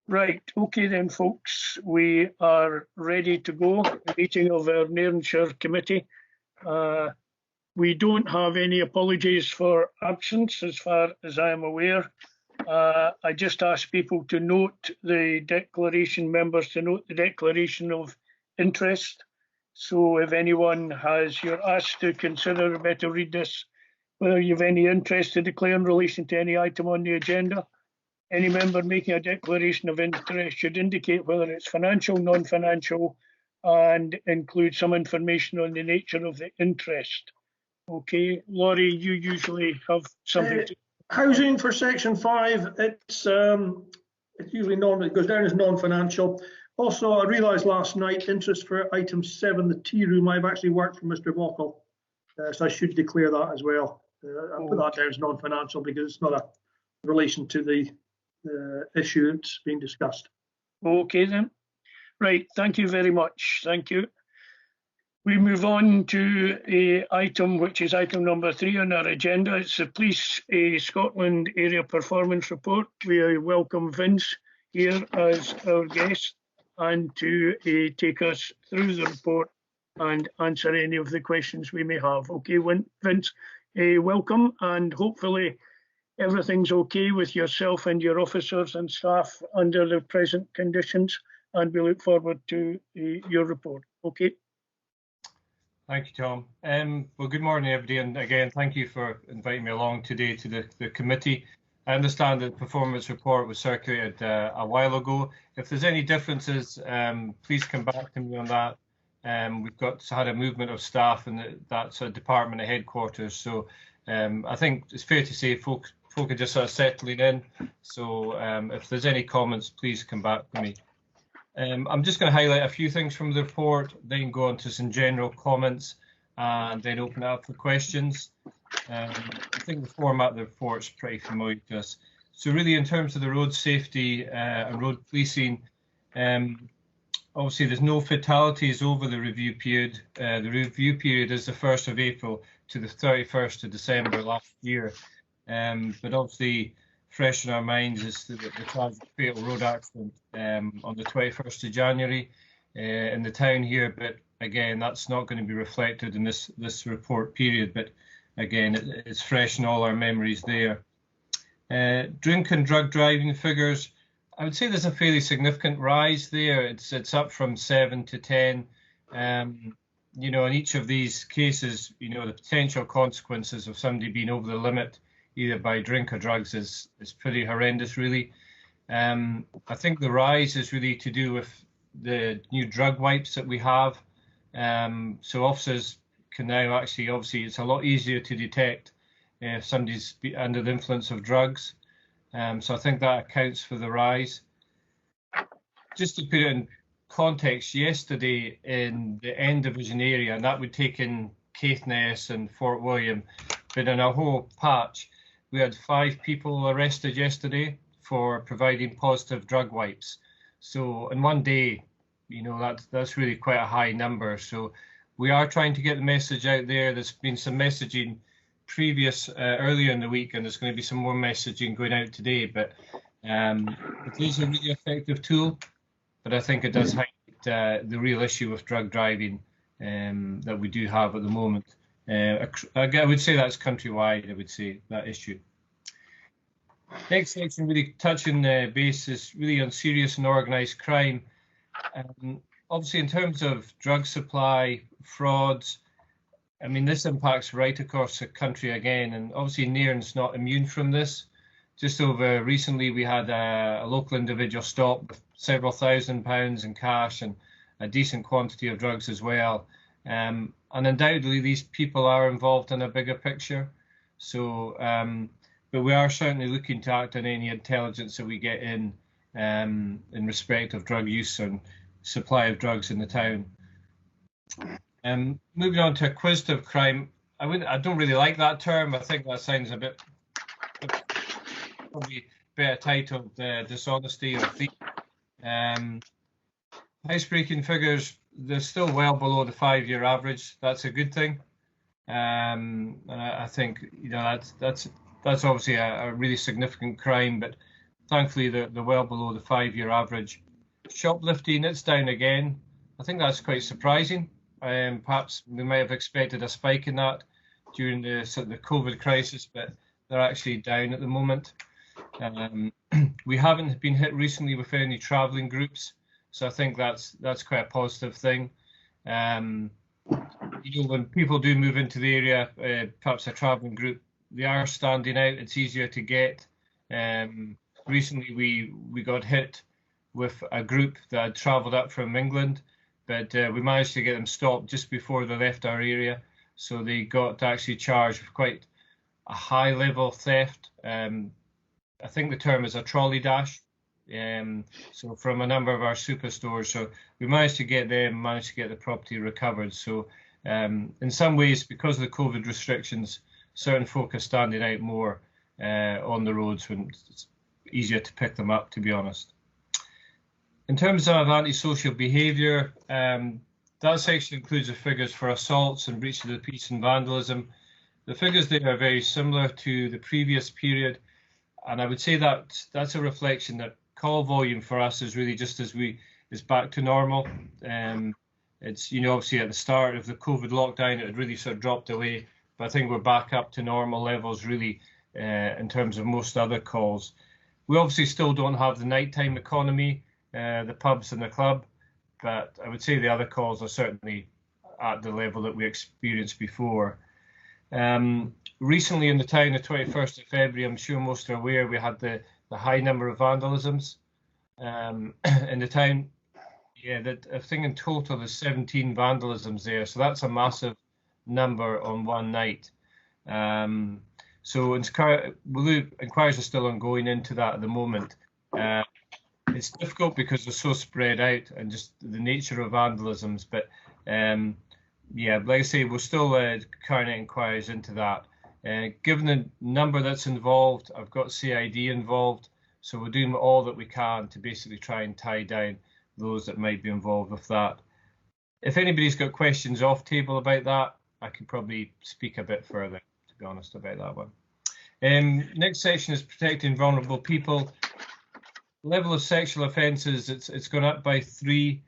Right, okay then, folks. We are ready to go. The meeting of our Nairnshire committee. We don't have any apologies for absence as far as I am aware. I just ask people to note the declaration, members to note the declaration of interest. So if anyone has, you're asked to consider, better read this, whether you have any interest to declare in relation to any item on the agenda. Any member making a declaration of interest should indicate whether it's financial, non-financial, and include some information on the nature of the interest. Okay, Laurie, you usually have something to... Housing for section 5, it's usually it goes down as non-financial. Also, I realised last night, interest for item 7, the tea room, I've actually worked for Mr. Bockle, so I should declare that as well. I'll put that down as non-financial because it's not a relation to the issue that's being discussed. Okay then. Right, thank you very much. Thank you. We move on to a item which is item number 3 on our agenda. It's the Police Scotland Area Performance Report. We welcome Vince here as our guest and to take us through the report and answer any of the questions we may have. Okay, Vince, welcome, and hopefully everything's okay with yourself and your officers and staff under the present conditions, and we look forward to your report. Okay. Thank you, Tom. Well, good morning, everybody, and again, thank you for inviting me along today to the committee. I understand that the performance report was circulated a while ago. If there's any differences, please come back to me on that. We've had a movement of staff, and that's a department at headquarters. So I think it's fair to say folk are just sort of settling in. So if there's any comments, please come back to me. I'm just going to highlight a few things from the report, then go on to some general comments, and then open it up for questions. I think the format of the report is pretty familiar to us. So really, in terms of the road safety and road policing, obviously there's no fatalities over the review period. The review period is the 1st of April to the 31st of December last year. But obviously, fresh in our minds is the tragic fatal road accident on the 21st of January in the town here. But again, that's not going to be reflected in this report period. But again, it's fresh in all our memories there. Drink and drug driving figures, I would say there's a fairly significant rise there. It's up from 7 to 10. You know, in each of these cases, you know, the potential consequences of somebody being over the limit, either by drink or drugs, is pretty horrendous, really. I think the rise is really to do with the new drug wipes that we have. So officers can now actually, obviously, it's a lot easier to detect if somebody's under the influence of drugs. So I think that accounts for the rise. Just to put it in context, yesterday in the N Division area, and that would take in Caithness and Fort William, but in a whole patch, we had 5 people arrested yesterday for providing positive drug wipes. So in one day, you know, that's really quite a high number. So we are trying to get the message out there. There's been some messaging earlier in the week, and there's going to be some more messaging going out today. But it is a really effective tool, but I think it does highlight the real issue with drug driving that we do have at the moment. I would say that's countrywide, I would say, that issue. Next section, really touching base is really on serious and organised crime. Obviously, in terms of drug supply, frauds, I mean, this impacts right across the country again, and obviously Nairn's not immune from this. Just over recently, we had a local individual stopped with several £1,000s in cash and a decent quantity of drugs as well. And undoubtedly, these people are involved in a bigger picture. So, but we are certainly looking to act on any intelligence that we get in respect of drug use and supply of drugs in the town. Moving on to acquisitive crime, I don't really like that term. I think that sounds a bit probably better titled dishonesty or thief. Housebreaking figures, they're still well below the 5-year average. That's a good thing. And I think, you know, that's obviously a really significant crime, but thankfully they're well below the 5-year average. Shoplifting, it's down again. I think that's quite surprising. Perhaps we might have expected a spike in that during the COVID crisis, but they're actually down at the moment. We haven't been hit recently with any travelling groups, so I think that's quite a positive thing. When people do move into the area, perhaps a travelling group, they are standing out. It's easier to get. Recently, we got hit with a group that had travelled up from England, but we managed to get them stopped just before they left our area. So they got actually charged with quite a high level of theft. I think the term is a trolley dash. So from a number of our superstores. So we managed to get the property recovered. So in some ways, because of the COVID restrictions, certain folk are standing out more on the roads when it's easier to pick them up, to be honest. In terms of antisocial behaviour, that section includes the figures for assaults and breach of the peace and vandalism. The figures there are very similar to the previous period, and I would say that that's a reflection that call volume for us is really just is back to normal. It's, obviously at the start of the COVID lockdown, it had really sort of dropped away, but I think we're back up to normal levels really in terms of most other calls. We obviously still don't have the nighttime economy, the pubs and the club, but I would say the other calls are certainly at the level that we experienced before. Recently in the town, the 21st of February, I'm sure most are aware, we had the high number of vandalisms in the town. Yeah, I think in total there's 17 vandalisms there, so that's a massive number on one night. So inquiries are still ongoing into that at the moment. It's difficult because they're so spread out and just the nature of vandalisms, but yeah, like I say, we're still carrying out inquiries into that. Given the number that's involved, I've got CID involved, so we're doing all that we can to basically try and tie down those that might be involved with that. If anybody's got questions off table about that, I could probably speak a bit further, to be honest, about that one. Next section is protecting vulnerable people. Level of sexual offences, it's gone up by 3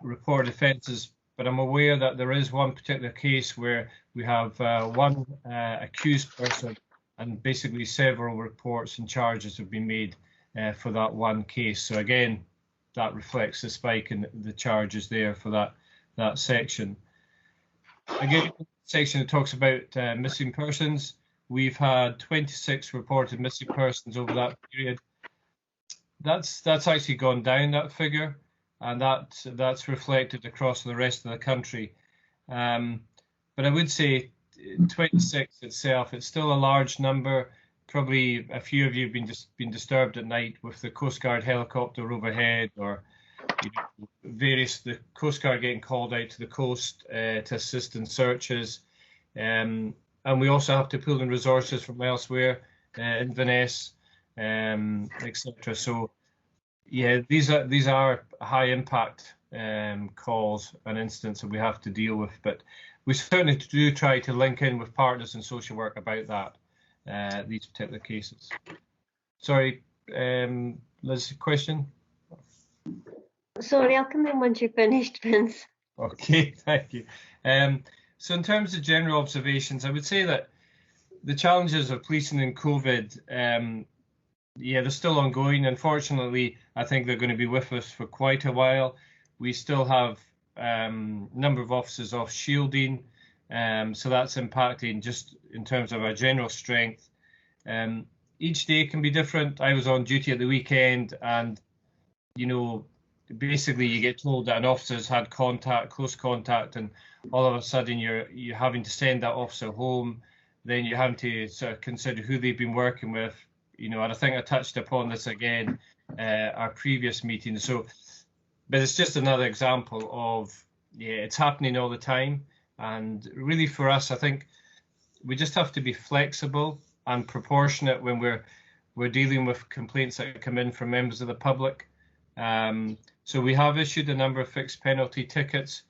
reported offences, but I'm aware that there is one particular case where we have one accused person and basically several reports and charges have been made for that one case. So again, that reflects the spike in the charges there for that section. Again, section that talks about missing persons. We've had 26 reported missing persons over that period. That's actually gone down, that figure, and that's reflected across the rest of the country. But I would say 26 itself, it's still a large number. Probably a few of you have been disturbed at night with the Coast Guard helicopter overhead, or the Coast Guard getting called out to the coast to assist in searches. And we also have to pull in resources from elsewhere, Inverness, etc. So yeah, these are high impact calls and incidents that we have to deal with, but we certainly do try to link in with partners in social work about that, these particular cases. Sorry, Liz, question? Sorry, I'll come in once you're finished, Vince. Okay, thank you. So in terms of general observations, I would say that the challenges of policing in COVID, yeah, they're still ongoing. Unfortunately, I think they're going to be with us for quite a while. We still have number of officers off shielding, so that's impacting just in terms of our general strength. Each day can be different. I was on duty at the weekend, and basically you get told that an officer's had close contact, and all of a sudden you're having to send that officer home. Then you're having to sort of consider who they've been working with. And I think I touched upon this again our previous meeting. So, but it's just another example of, yeah, it's happening all the time. And really for us, I think we just have to be flexible and proportionate when we're dealing with complaints that come in from members of the public. So we have issued a number of fixed penalty tickets,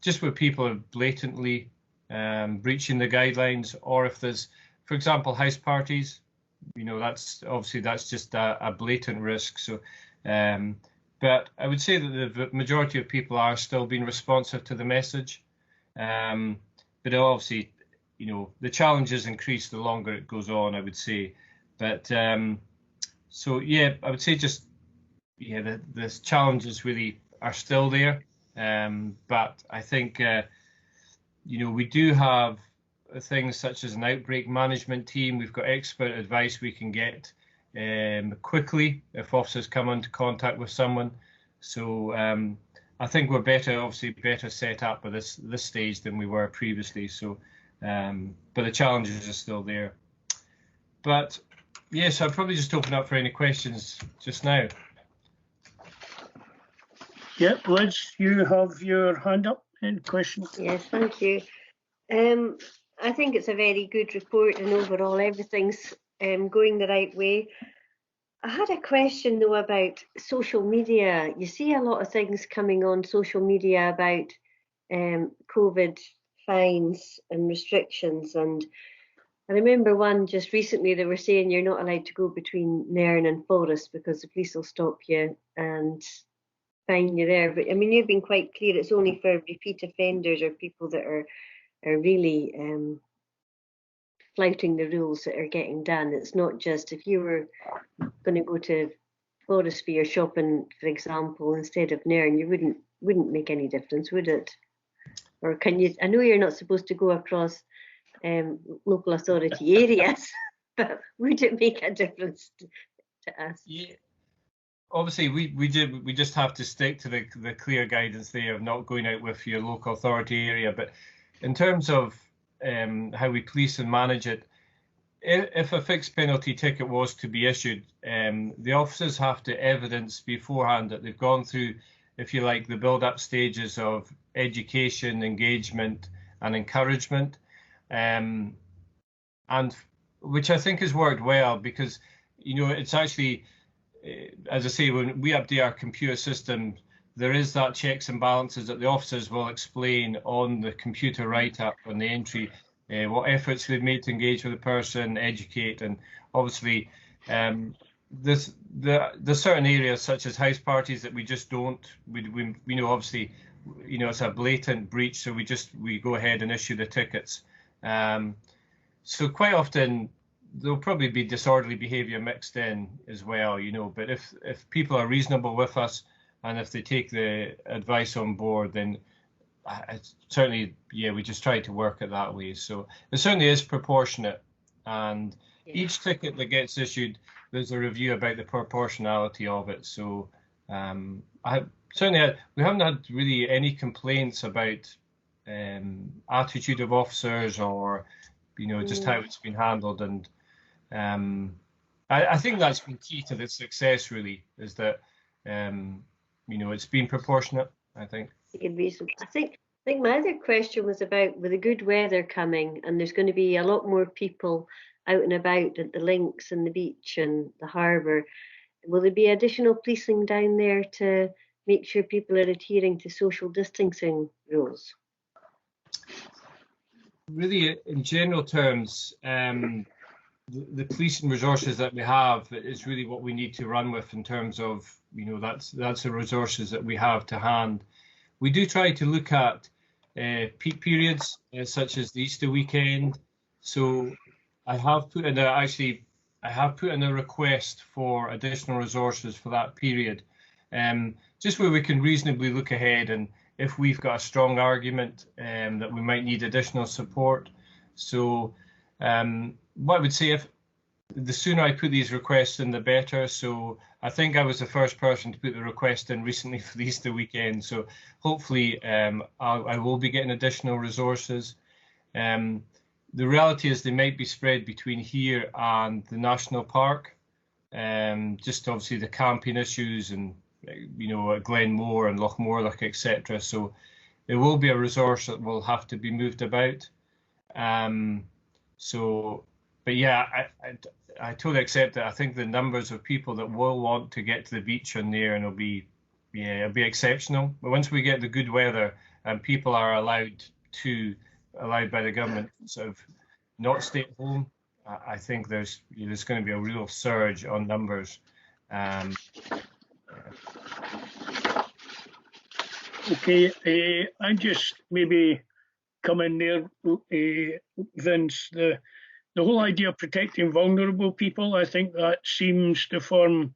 just where people are blatantly breaching the guidelines, or if there's, for example, house parties. that's obviously just a blatant risk. So, but I would say that the majority of people are still being responsive to the message. But obviously, the challenges increase the longer it goes on, I would say. But so yeah, I would say the challenges really are still there. But I think we do have things such as an outbreak management team. We've got expert advice we can get quickly if officers come into contact with someone. So I think we're better set up at this stage than we were previously. So, but the challenges are still there. But yes, I'll probably just open up for any questions just now. Yeah, Liz, you have your hand up. Any questions? Yes, thank you. I think it's a very good report, and overall everything's going the right way. I had a question though about social media. You see a lot of things coming on social media about COVID fines and restrictions, and I remember one just recently they were saying you're not allowed to go between Nairn and Forest because the police will stop you and fine you there. But I mean, you've been quite clear it's only for repeat offenders or people that are really flouting the rules that are getting done. It's not just if you were going to go to Forest for your shopping, for example, instead of Nairn, you wouldn't make any difference, would it? Or can you? I know you're not supposed to go across local authority areas, but would it make a difference to us? Yeah. Obviously, we just have to stick to the clear guidance there of not going out with your local authority area. But in terms of how we police and manage it, if a fixed penalty ticket was to be issued, the officers have to evidence beforehand that they've gone through, if you like, the build-up stages of education, engagement, and encouragement, and which I think has worked well because it's actually, as I say, when we update our computer system, there is that checks and balances that the officers will explain on the computer write-up on the entry, what efforts they've made to engage with the person, educate, and obviously there's certain areas such as house parties that we just don't. We obviously it's a blatant breach, so we go ahead and issue the tickets. So quite often there'll probably be disorderly behaviour mixed in as well, but if people are reasonable with us and if they take the advice on board, then certainly, we just try to work it that way. So it certainly is proportionate, and each ticket that gets issued, there's a review about the proportionality of it. So we haven't had really any complaints about attitude of officers or just how it's been handled, and I think that's been key to the success, really, is that it's been proportionate, I think. I think my other question was about with the good weather coming, and there's going to be a lot more people out and about at the links and the beach and the harbour. Will there be additional policing down there to make sure people are adhering to social distancing rules? Really, in general terms, the policing resources that we have is really what we need to run with in terms of, that's the resources that we have to hand. We do try to look at peak periods such as the Easter weekend. So I have put in a request for additional resources for that period, just where we can reasonably look ahead and if we've got a strong argument that we might need additional support. So what I would say, if the sooner I put these requests in, the better. So I think I was the first person to put the request in recently for the Easter weekend. So hopefully I will be getting additional resources. The reality is they might be spread between here and the national park. Just obviously the camping issues and at Glenmore and Lochmorlock, etc. So there will be a resource that will have to be moved about. But yeah, I totally accept that. I think the numbers of people that will want to get to the beach on there, and it'll be exceptional. But once we get the good weather and people are allowed by the government, sort of not stay at home, I think there's going to be a real surge on numbers. Okay, I just maybe come in there, Vince. The whole idea of protecting vulnerable people, I think that seems to form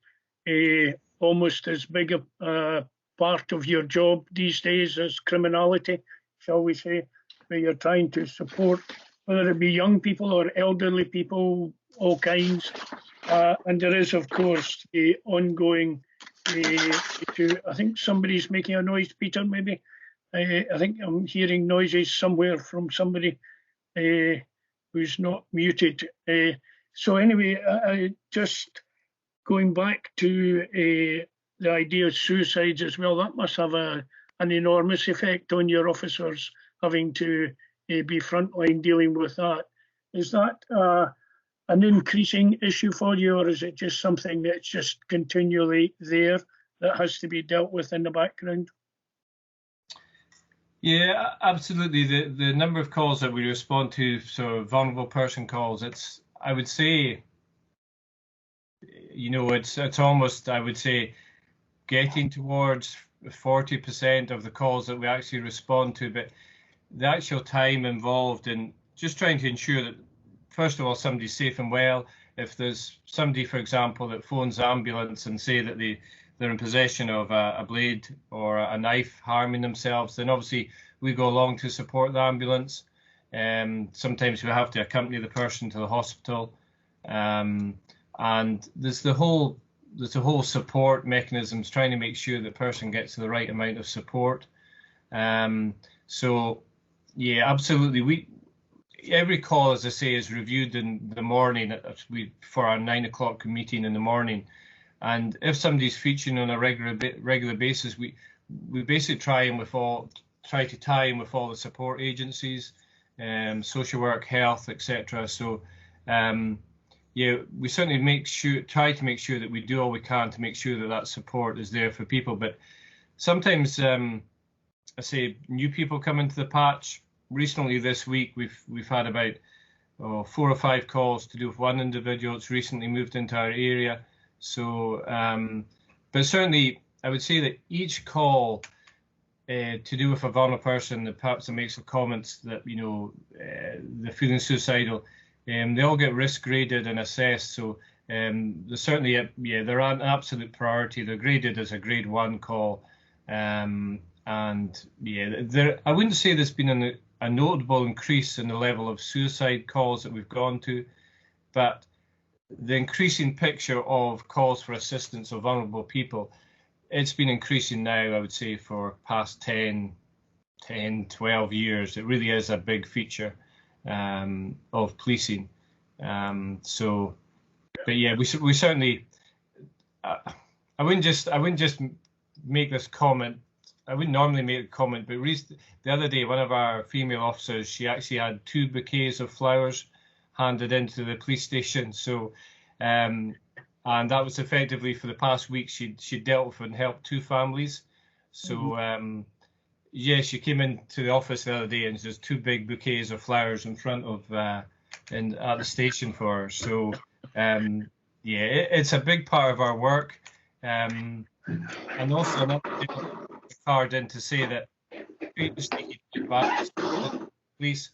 almost as big a part of your job these days as criminality, shall we say, where you're trying to support, whether it be young people or elderly people, all kinds. And there is, of course, the ongoing issue. I think somebody's making a noise, Peter, maybe. I think I'm hearing noises somewhere from somebody who's not muted. So anyway, just going back to the idea of suicides as well, that must have an enormous effect on your officers having to be frontline dealing with that. Is that an increasing issue for you, or is it just something that's just continually there that has to be dealt with in the background? Yeah, absolutely. The number of calls that we respond to, so vulnerable person calls, I would say, it's almost, I would say, getting towards 40% of the calls that we actually respond to, but the actual time involved in just trying to ensure that, first of all, somebody's safe and well. If there's somebody, for example, that phones the ambulance and say that they're in possession of a blade or a knife harming themselves, then obviously we go along to support the ambulance. Sometimes we have to accompany the person to the hospital. And there's the whole support mechanisms, trying to make sure the person gets the right amount of support. So yeah, absolutely. Every call, as I say, is reviewed in the morning for our 9 o'clock meeting in the morning. And if somebody's featuring on a regular basis, we basically try to tie in with all the support agencies, social work, health, etc. So yeah, we certainly try to make sure that we do all we can to make sure that support is there for people. But sometimes, I say, new people come into the patch. Recently this week, we've had about 4 or 5 calls to do with one individual that's recently moved into our area. So, but certainly, I would say that each call to do with a vulnerable person that perhaps makes the comments that they're feeling suicidal, they all get risk graded and assessed. So they're certainly they're an absolute priority. They're graded as a grade 1 call, and yeah, I wouldn't say there's been a notable increase in the level of suicide calls that we've gone to, but the increasing picture of calls for assistance of vulnerable people, it's been increasing now, I would say, for past 10, 12 years. It really is a big feature of policing. So, but yeah, we certainly, I wouldn't just make this comment. I wouldn't normally make a comment, but the other day, one of our female officers, she actually had 2 bouquets of flowers handed into the police station. So, and that was effectively for the past week she dealt with and helped 2 families. So, yeah, she came into the office the other day and there's 2 big bouquets of flowers in front of at the station for her. So, yeah, it's a big part of our work. And also another card in to say that previously he did back to the police,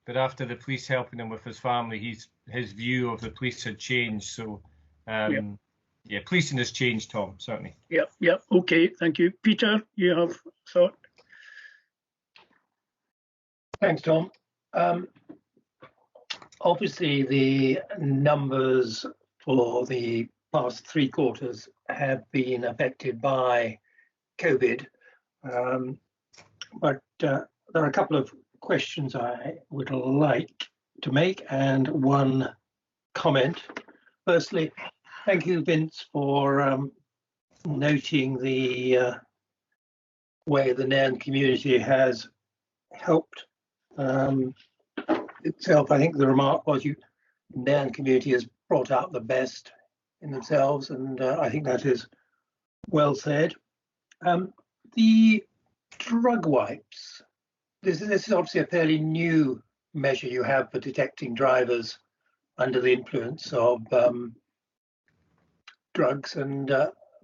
but after the police helping him with his family, his view of the police had changed. So yeah, policing has changed, Tom, certainly. Yep. Okay, thank you. Peter, you have a thought? Thanks, Tom. Obviously, the numbers for the past 3 quarters have been affected by COVID, but there are a couple of questions I would like to make and one comment. Firstly, thank you, Vince, for noting the way the Nairn community has helped itself. I think the remark was the Nairn community has brought out the best in themselves, and I think that is well said. The drug wipes, this is obviously a fairly new measure you have for detecting drivers under the influence of drugs, and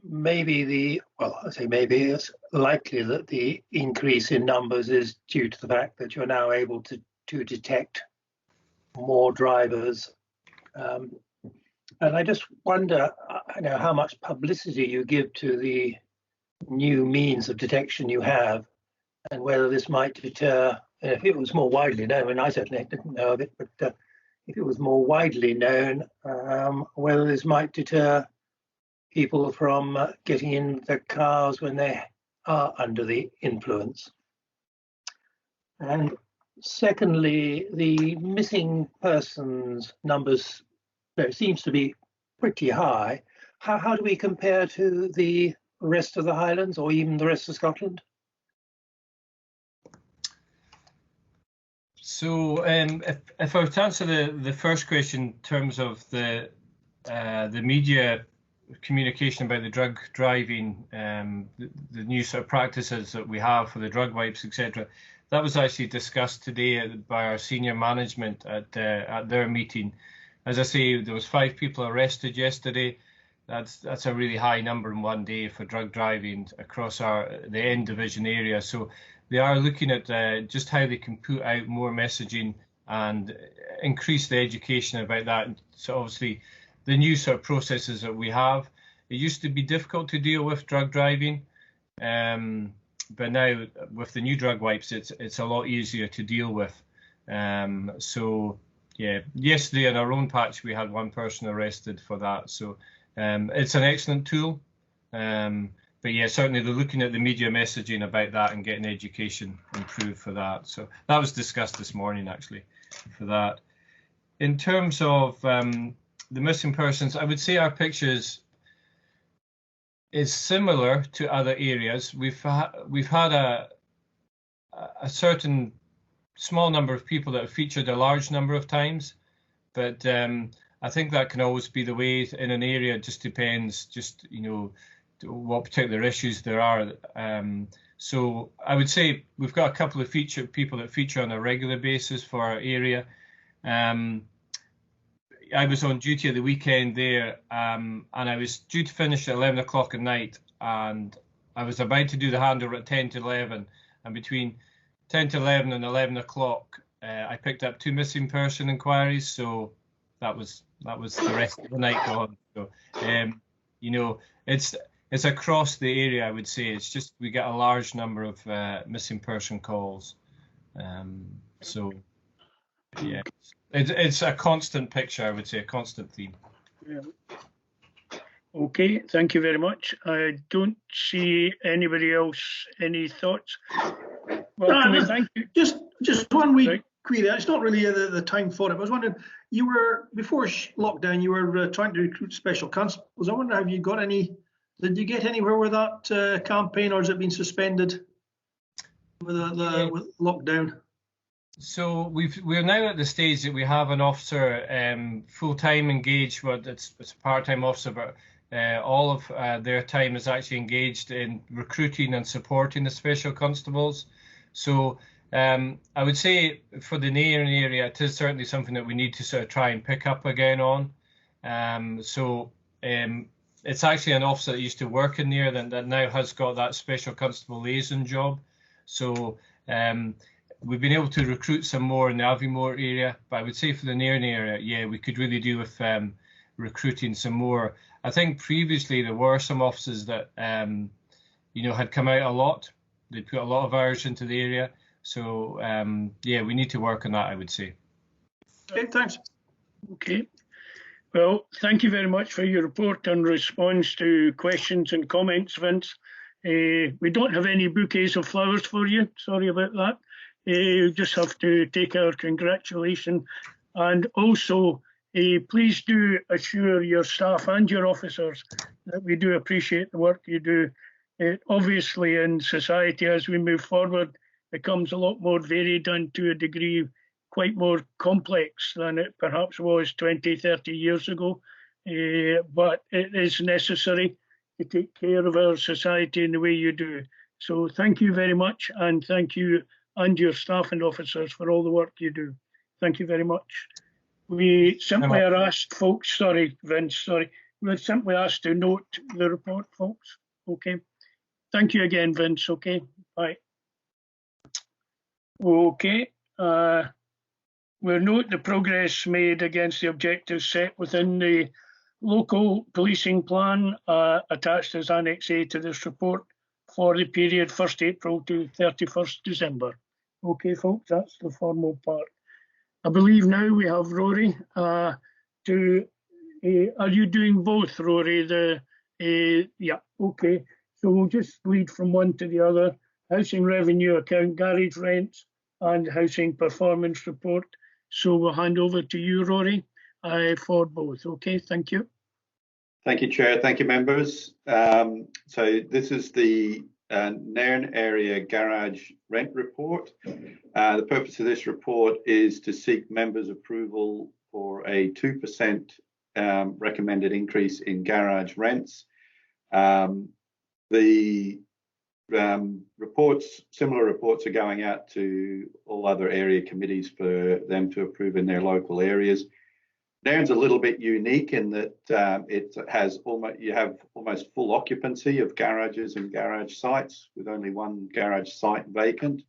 maybe I say maybe it's likely that the increase in numbers is due to the fact that you're now able to detect more drivers. And I just wonder, how much publicity you give to the new means of detection you have, and whether this might deter, if it was more widely known, and I certainly didn't know of it, but if it was more widely known, whether this might deter people from getting in their cars when they are under the influence. And secondly, the missing persons numbers seems to be pretty high. How do we compare to the rest of the Highlands, or even the rest of Scotland? So if I were to answer the first question in terms of the media communication about the drug driving, the new sort of practices that we have for the drug wipes, etc., that was actually discussed today by our senior management at their meeting. As I say, there was 5 people arrested yesterday. That's a really high number in one day for drug driving across the N division area. So they are looking at just how they can put out more messaging and increase the education about that. So obviously, the new sort of processes that we have, it used to be difficult to deal with drug driving, but now with the new drug wipes, it's a lot easier to deal with. So yeah, yesterday in our own patch we had 1 person arrested for that. So it's an excellent tool. But yeah, certainly they're looking at the media messaging about that and getting education improved for that. So that was discussed this morning actually for that. In terms of the missing persons, I would say our pictures is similar to other areas. We've had a certain small number of people that have featured a large number of times, but I think that can always be the way in an area. It just depends, what particular issues there are. So I would say we've got a couple of people that feature on a regular basis for our area. I was on duty at the weekend there, and I was due to finish at 11 o'clock at night, and I was about to do the handover at 10 to 11, and between 10 to 11 and 11 o'clock, I picked up 2 missing person inquiries, so that was the rest of the night gone. So, it's across the area, I would say. It's just we get a large number of missing person calls. So, yeah, it's a constant picture, I would say, a constant theme. Yeah. Okay, thank you very much. I don't see anybody else. Any thoughts? Well, can we thank you? Just one wee query. It's not really the time for it. I was wondering, you were before lockdown, you were trying to recruit special constables. I wonder, have you got any? Did you get anywhere with that campaign, or has it been suspended with with lockdown? So we're now at the stage that we have an officer full-time engaged. Well, it's a part-time officer, but all of their time is actually engaged in recruiting and supporting the special constables. So I would say for the Nairn area, it is certainly something that we need to sort of try and pick up again on. It's actually an officer that used to work in there that now has got that special constable liaison job. So we've been able to recruit some more in the Aviemore area, but I would say for the Nairn area, yeah, we could really do with recruiting some more. I think previously there were some officers that had come out a lot. They put a lot of hours into the area. So yeah, we need to work on that, I would say. Okay, thanks. Okay. Well, thank you very much for your report and response to questions and comments, Vince. We don't have any bouquets of flowers for you. Sorry about that. You just have to take our congratulations. And also, please do assure your staff and your officers that we do appreciate the work you do. Obviously, in society, as we move forward, becomes a lot more varied and to a degree quite more complex than it perhaps was 20, 30 years ago. But it is necessary to take care of our society in the way you do. So thank you very much, and thank you and your staff and officers for all the work you do. Thank you very much. We simply are asked, folks, sorry, Vince, sorry, we're simply asked to note the report, folks. Okay. Thank you again, Vince. Okay. Bye. Okay. We'll note the progress made against the objectives set within the local policing plan attached as Annex A to this report for the period 1st April to 31st December. Okay, folks, that's the formal part. I believe now we have Rory are you doing both, Rory? Yeah, okay. So we'll just lead from one to the other. Housing revenue account, garage rents, and housing performance report. So we'll hand over to you, Rory, for both. Okay, thank you. Thank you, Chair. Thank you, members. So this is the Nairn area garage rent report. The purpose of this report is to seek members' approval for a 2% recommended increase in garage rents. The similar reports are going out to all other area committees for them to approve in their local areas. Nairn's a little bit unique in that you have almost full occupancy of garages and garage sites with only one garage site vacant.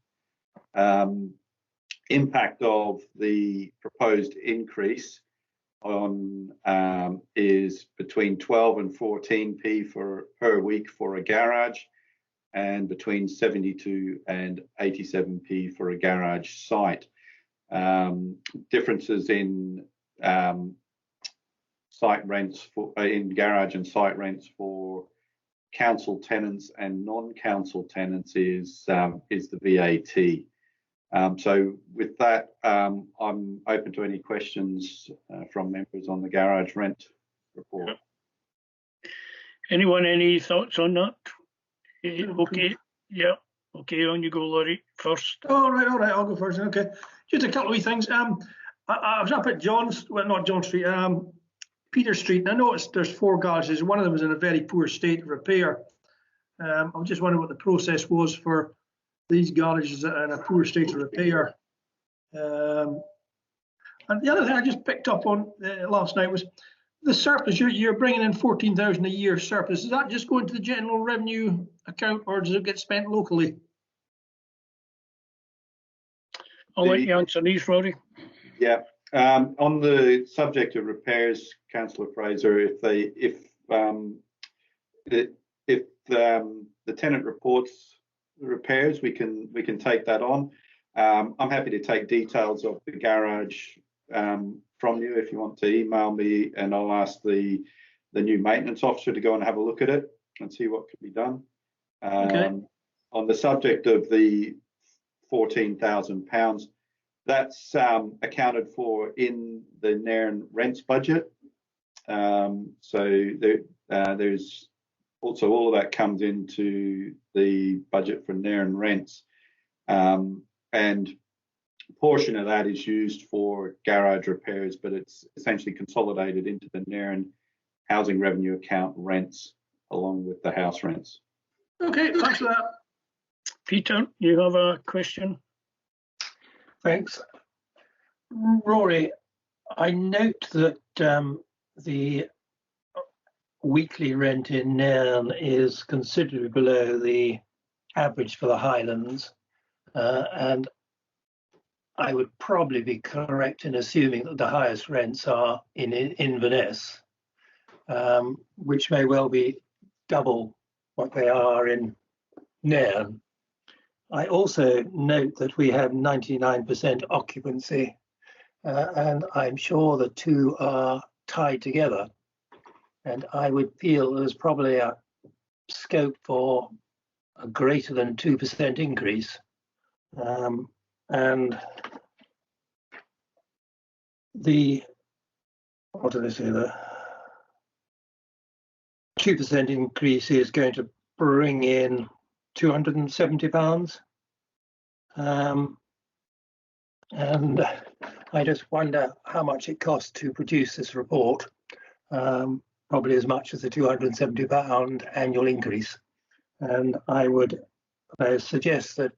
Impact of the proposed increase on is between 12 and 14p per week for a garage, and between 72 and 87p for a garage site. Differences in site rents in garage and site rents for council tenants and non-council tenants is the VAT. So with that, I'm open to any questions from members on the garage rent report. Anyone, any thoughts on that? Okay, yeah. Okay, on you go, Laurie, first. All right, I'll go first. Okay, just a couple of wee things. I was up at not John Street, Peter Street, and I noticed there's 4 garages. One of them is in a very poor state of repair. I was just wondering what the process was for these garages that are in a poor state of repair. And the other thing I just picked up on last night was the surplus. You're bringing in 14,000 a year surplus. Is that just going to the general revenue account, or does it get spent locally? I'll let you answer these, Rory. Yeah. On the subject of repairs, Councillor Fraser, if the tenant reports the repairs, we can take that on. I'm happy to take details of the garage from you if you want to email me, and I'll ask the new maintenance officer to go and have a look at it and see what can be done. Okay. On the subject of the £14,000, that's accounted for in the Nairn rents budget. So there's also all of that comes into the budget for Nairn rents, and a portion of that is used for garage repairs, but it's essentially consolidated into the Nairn housing revenue account rents along with the house rents. Okay, thanks for that. Peter, you have a question? Thanks. Rory, I note that the weekly rent in Nairn is considerably below the average for the Highlands, and I would probably be correct in assuming that the highest rents are in Inverness, which may well be double what they are in Nairn. I also note that we have 99% occupancy, and I'm sure the two are tied together. And I would feel there's probably a scope for a greater than 2% increase. And what did I say, the 2% increase is going to bring in £270. And I just wonder how much it costs to produce this report. Probably as much as the £270 annual increase. And I would suggest that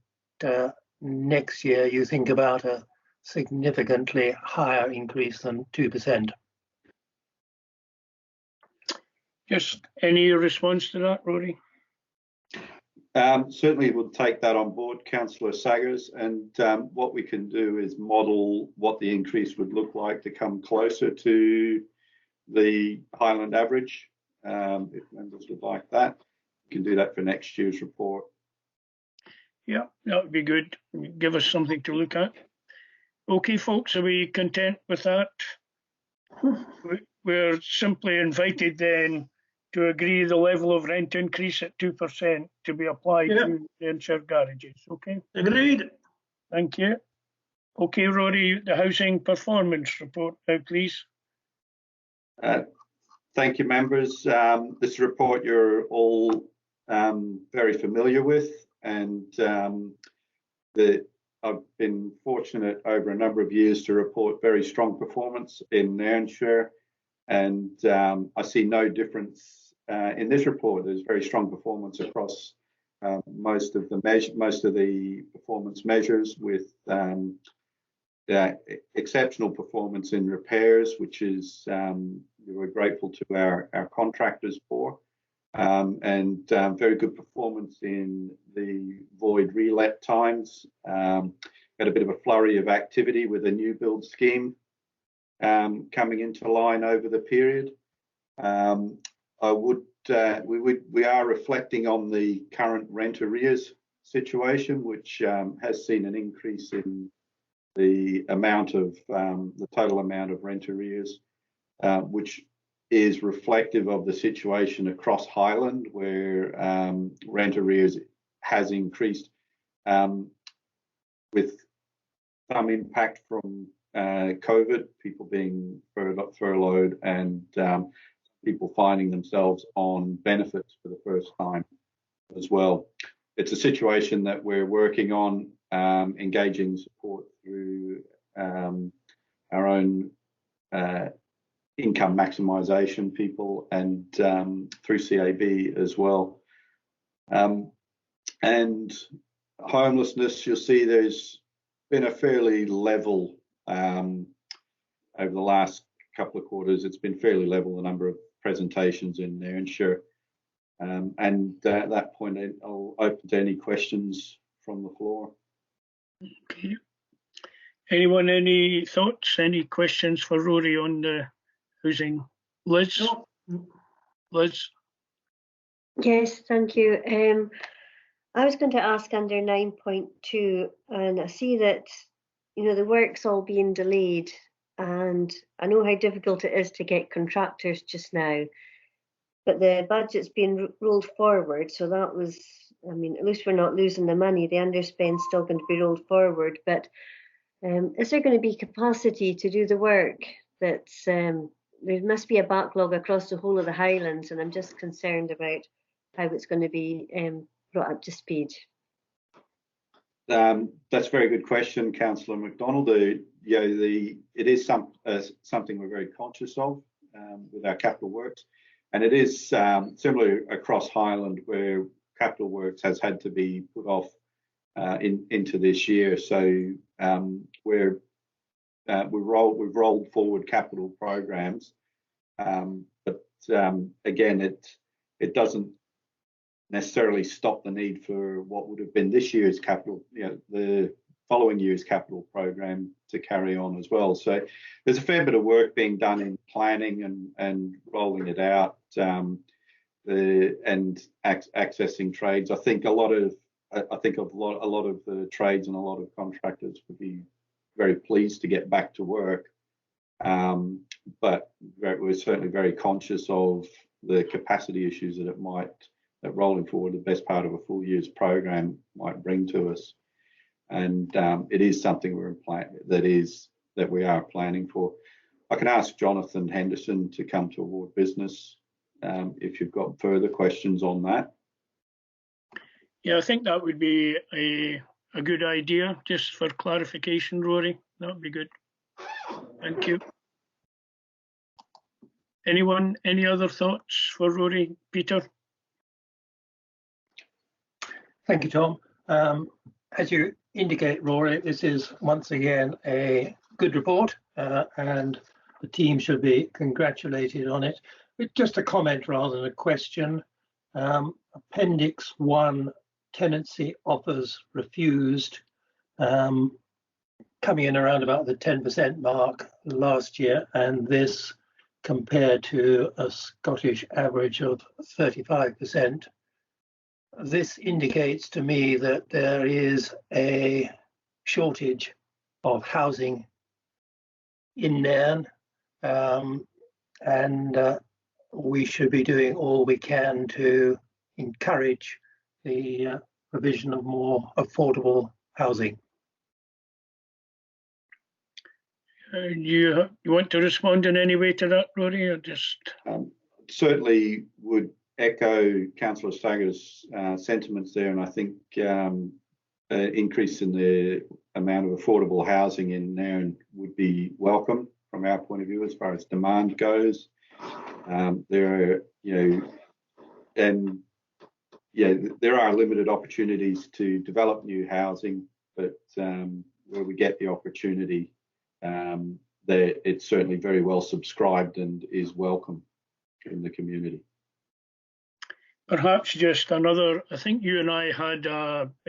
next year you think about a significantly higher increase than 2%. Just any response to that, Rory? Certainly we'll take that on board, Councillor Saggers, and what we can do is model what the increase would look like to come closer to the Highland average. If members would like that, we can do that for next year's report. Yeah, that would be good. Give us something to look at. Okay, folks, are we content with that? We're simply invited then to agree the level of rent increase at 2% to be applied to Nairnshire garages. Okay. Agreed. Thank you. Okay, Rory, the housing performance report now, please. Thank you, members. This report you're all very familiar with, and I've been fortunate over a number of years to report very strong performance in Nairnshire, and I see no difference in this report. There's very strong performance across most of the performance measures, with exceptional performance in repairs, which is we're grateful to our contractors for, and very good performance in the void relet times. Got a bit of a flurry of activity with a new build scheme coming into line over the period. We are reflecting on the current rent arrears situation, which has seen an increase in the amount of the total amount of rent arrears, which is reflective of the situation across Highland, where rent arrears has increased, with some impact from COVID, people being furloughed, and people finding themselves on benefits for the first time as well. It's a situation that we're working on, engaging support through our own income maximisation people, and through CAB as well. And homelessness, you'll see there's been a fairly level over the last couple of quarters. It's been fairly level, the number of presentations in Nairnshire. And at that point, I'll open to any questions from the floor. Okay. Anyone, any thoughts, any questions for Rory on the housing? Liz? No. Liz? Yes, thank you. I was going to ask under 9.2, and I see that, you know, the work's all being delayed, and I know how difficult it is to get contractors just now, but the budget's been rolled forward, so that was, I mean, at least we're not losing the money. The underspend's still going to be rolled forward, but is there going to be capacity to do the work? That's there must be a backlog across the whole of the Highlands, and I'm just concerned about how it's going to be brought up to speed. That's a very good question, Councillor MacDonald. It is something we're very conscious of with our capital works, and it is similar across Highland, where capital works has had to be put off into this year. So we've rolled forward capital programs, but again, it doesn't necessarily stop the need for what would have been this year's capital, the following year's capital program to carry on as well. So there's a fair bit of work being done in planning and rolling it out, and accessing trades. I think a lot of the trades and a lot of contractors would be very pleased to get back to work, but we're certainly very conscious of the capacity issues that rolling forward the best part of a full year's program might bring to us. And it is something that we are planning for. I can ask Jonathan Henderson to come to Award Business if you've got further questions on that. Yeah, I think that would be a good idea, just for clarification, Rory. That would be good. Thank you. Anyone, any other thoughts for Rory? Peter? Thank you, Tom. As you indicate, Rory, this is once again a good report, and the team should be congratulated on it. But just a comment rather than a question. Appendix 1, tenancy offers refused, coming in around about the 10% mark last year, and this compared to a Scottish average of 35%. This indicates to me that there is a shortage of housing in Nairn, and we should be doing all we can to encourage the provision of more affordable housing. You want to respond in any way to that, Rory, or just? Certainly would echo Councillor Stagger's sentiments there, and I think increase in the amount of affordable housing in Nairn would be welcome from our point of view as far as demand goes. There are, there are limited opportunities to develop new housing, but where we get the opportunity, it's certainly very well subscribed and is welcome in the community. Perhaps just another, I think you and I had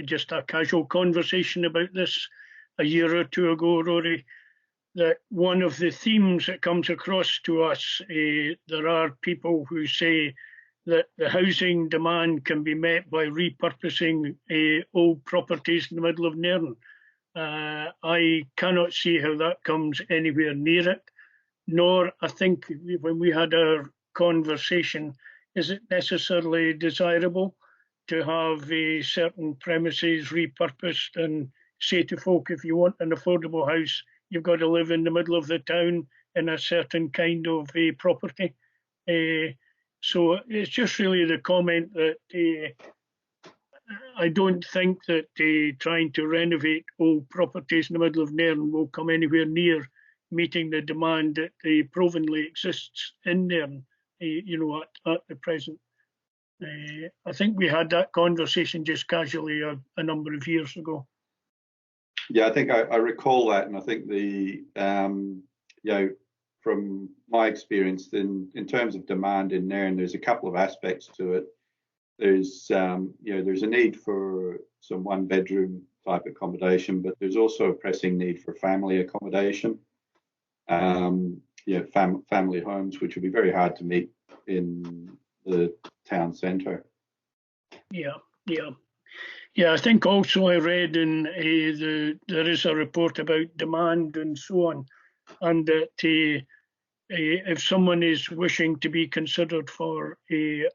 just a casual conversation about this a year or two ago, Rory, that one of the themes that comes across to us, there are people who say that the housing demand can be met by repurposing old properties in the middle of Nairn. I cannot see how that comes anywhere near it, nor I think when we had our conversation, is it necessarily desirable to have certain premises repurposed and say to folk, if you want an affordable house, you've got to live in the middle of the town in a certain kind of property. So it's just really the comment that I don't think that trying to renovate old properties in the middle of Nairn will come anywhere near meeting the demand that provenly exists in Nairn, at the present. I think we had that conversation just casually a number of years ago. Yeah, I think I recall that, and I think from my experience, in terms of demand in Nairn, there's a couple of aspects to it. There's a need for some one-bedroom type accommodation, but there's also a pressing need for family accommodation. Family homes, which would be very hard to meet in the town centre. Yeah, I think also I read in there is a report about demand and so on, and that if someone is wishing to be considered for a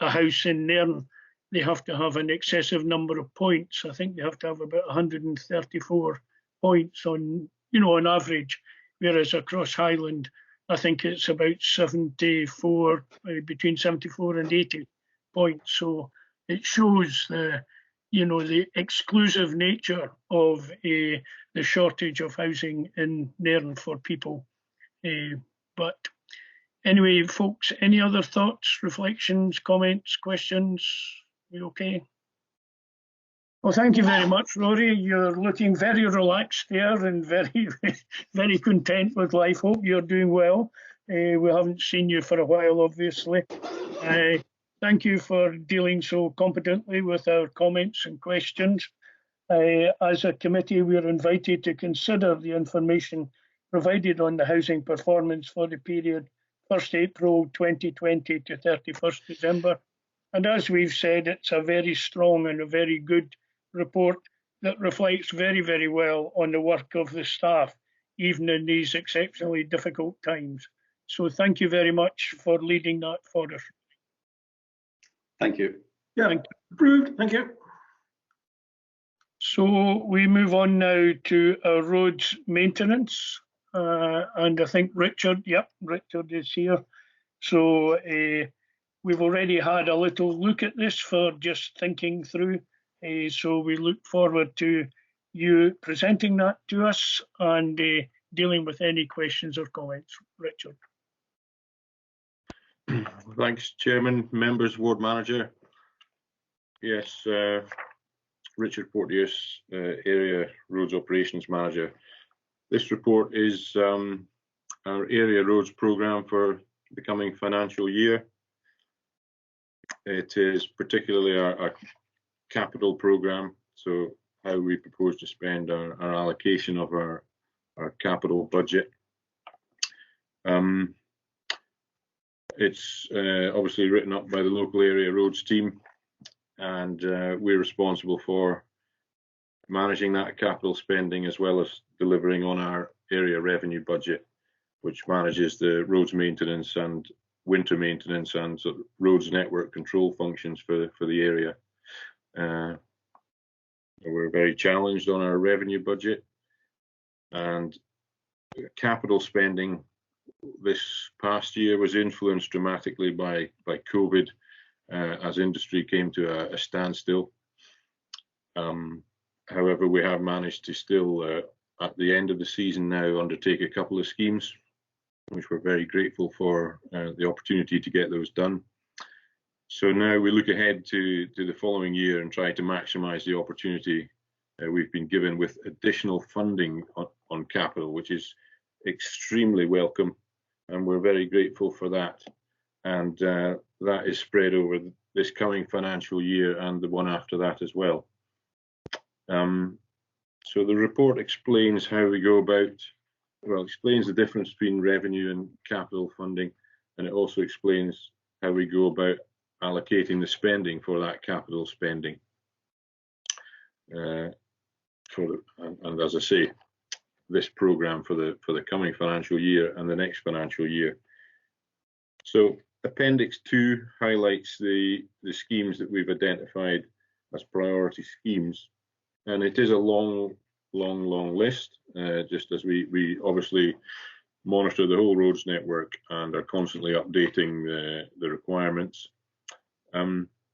house in Nairn, they have to have an excessive number of points. I think they have to have about 134 points on average, whereas across Highland, I think it's about 74, between 74 and 80 points. So it shows the exclusive nature of the shortage of housing in Nairn for people. But anyway, folks, any other thoughts, reflections, comments, questions? You okay? Well, thank you very much, Rory. You're looking very relaxed there and very, very content with life. Hope you're doing well. We haven't seen you for a while, obviously. Thank you for dealing so competently with our comments and questions. As a committee, we are invited to consider the information provided on the housing performance for the period 1st April 2020 to 31st December. And as we've said, it's a very strong and a very good report that reflects very, very well on the work of the staff, even in these exceptionally difficult times. So thank you very much for leading that for us. Thank you. Yeah, thank you. Approved. Thank you. So we move on now to our roads maintenance. And I think Richard is here. So we've already had a little look at this for just thinking through. So we look forward to you presenting that to us and dealing with any questions or comments. Richard. Thanks, Chairman, members, Ward Manager. Yes, Richard Porteous, Area Roads Operations Manager. This report is our Area Roads programme for the coming financial year. It is particularly our capital programme, so how we propose to spend our allocation of our capital budget. It's obviously written up by the local area roads team, and we're responsible for managing that capital spending as well as delivering on our area revenue budget, which manages the roads maintenance and winter maintenance and sort of roads network control functions for the area. We're very challenged on our revenue budget, and capital spending this past year was influenced dramatically by COVID as industry came to a standstill. However, we have managed to still, at the end of the season now, undertake a couple of schemes, which we're very grateful for the opportunity to get those done. So now we look ahead to the following year and try to maximise the opportunity we've been given with additional funding on capital, which is extremely welcome, and we're very grateful for that. And that is spread over this coming financial year and the one after that as well. So the report explains how we go about, well, explains the difference between revenue and capital funding, and it also explains how we go about allocating the spending for that capital spending. And as I say, this programme for the coming financial year and the next financial year. So Appendix 2 highlights the schemes that we've identified as priority schemes, and it is a long list, just as we obviously monitor the whole roads network and are constantly updating the requirements.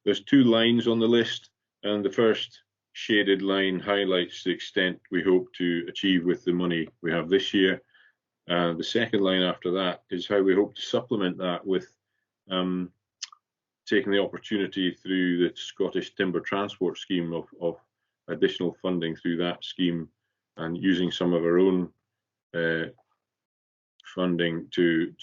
There's 2 lines on the list, and the first shaded line highlights the extent we hope to achieve with the money we have this year. The second line after that is how we hope to supplement that with taking the opportunity through the Scottish Timber Transport Scheme of additional funding through that scheme, and using some of our own funding to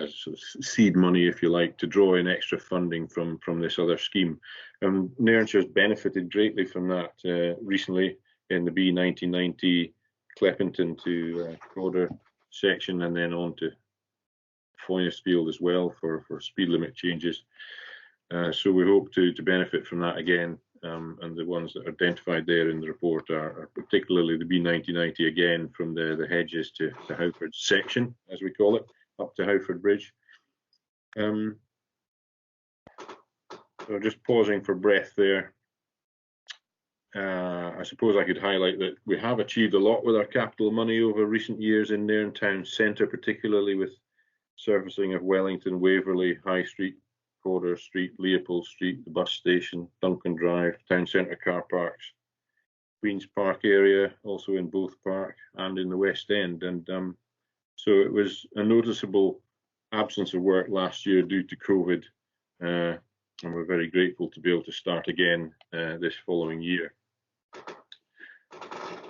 sort of seed money, if you like, to draw in extra funding from this other scheme. Nairnshire has benefited greatly from that recently in the B1990 Cleppington to Cawdor section, and then on to Foynesfield as well for speed limit changes. So we hope to benefit from that again, and the ones that are identified there in the report are particularly the B1990 again, from the Hedges to Howford section, as we call it, up to Howford Bridge. So just pausing for breath there. I suppose I could highlight that we have achieved a lot with our capital money over recent years in Nairn Town Centre, particularly with surfacing of Wellington, Waverley, High Street, Cawdor Street, Leopold Street, the bus station, Duncan Drive, Town Centre car parks, Queen's Park area, also in Both Park and in the West End. And so it was a noticeable absence of work last year due to COVID, and we're very grateful to be able to start again this following year.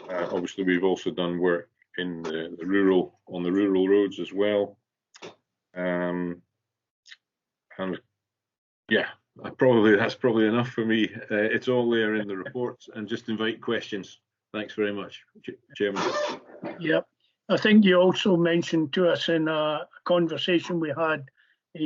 Obviously, we've also done work in the rural roads as well, and yeah, that's probably enough for me. It's all there in the reports, and just invite questions. Thanks very much, Chairman. Yep. I think you also mentioned to us in a conversation we had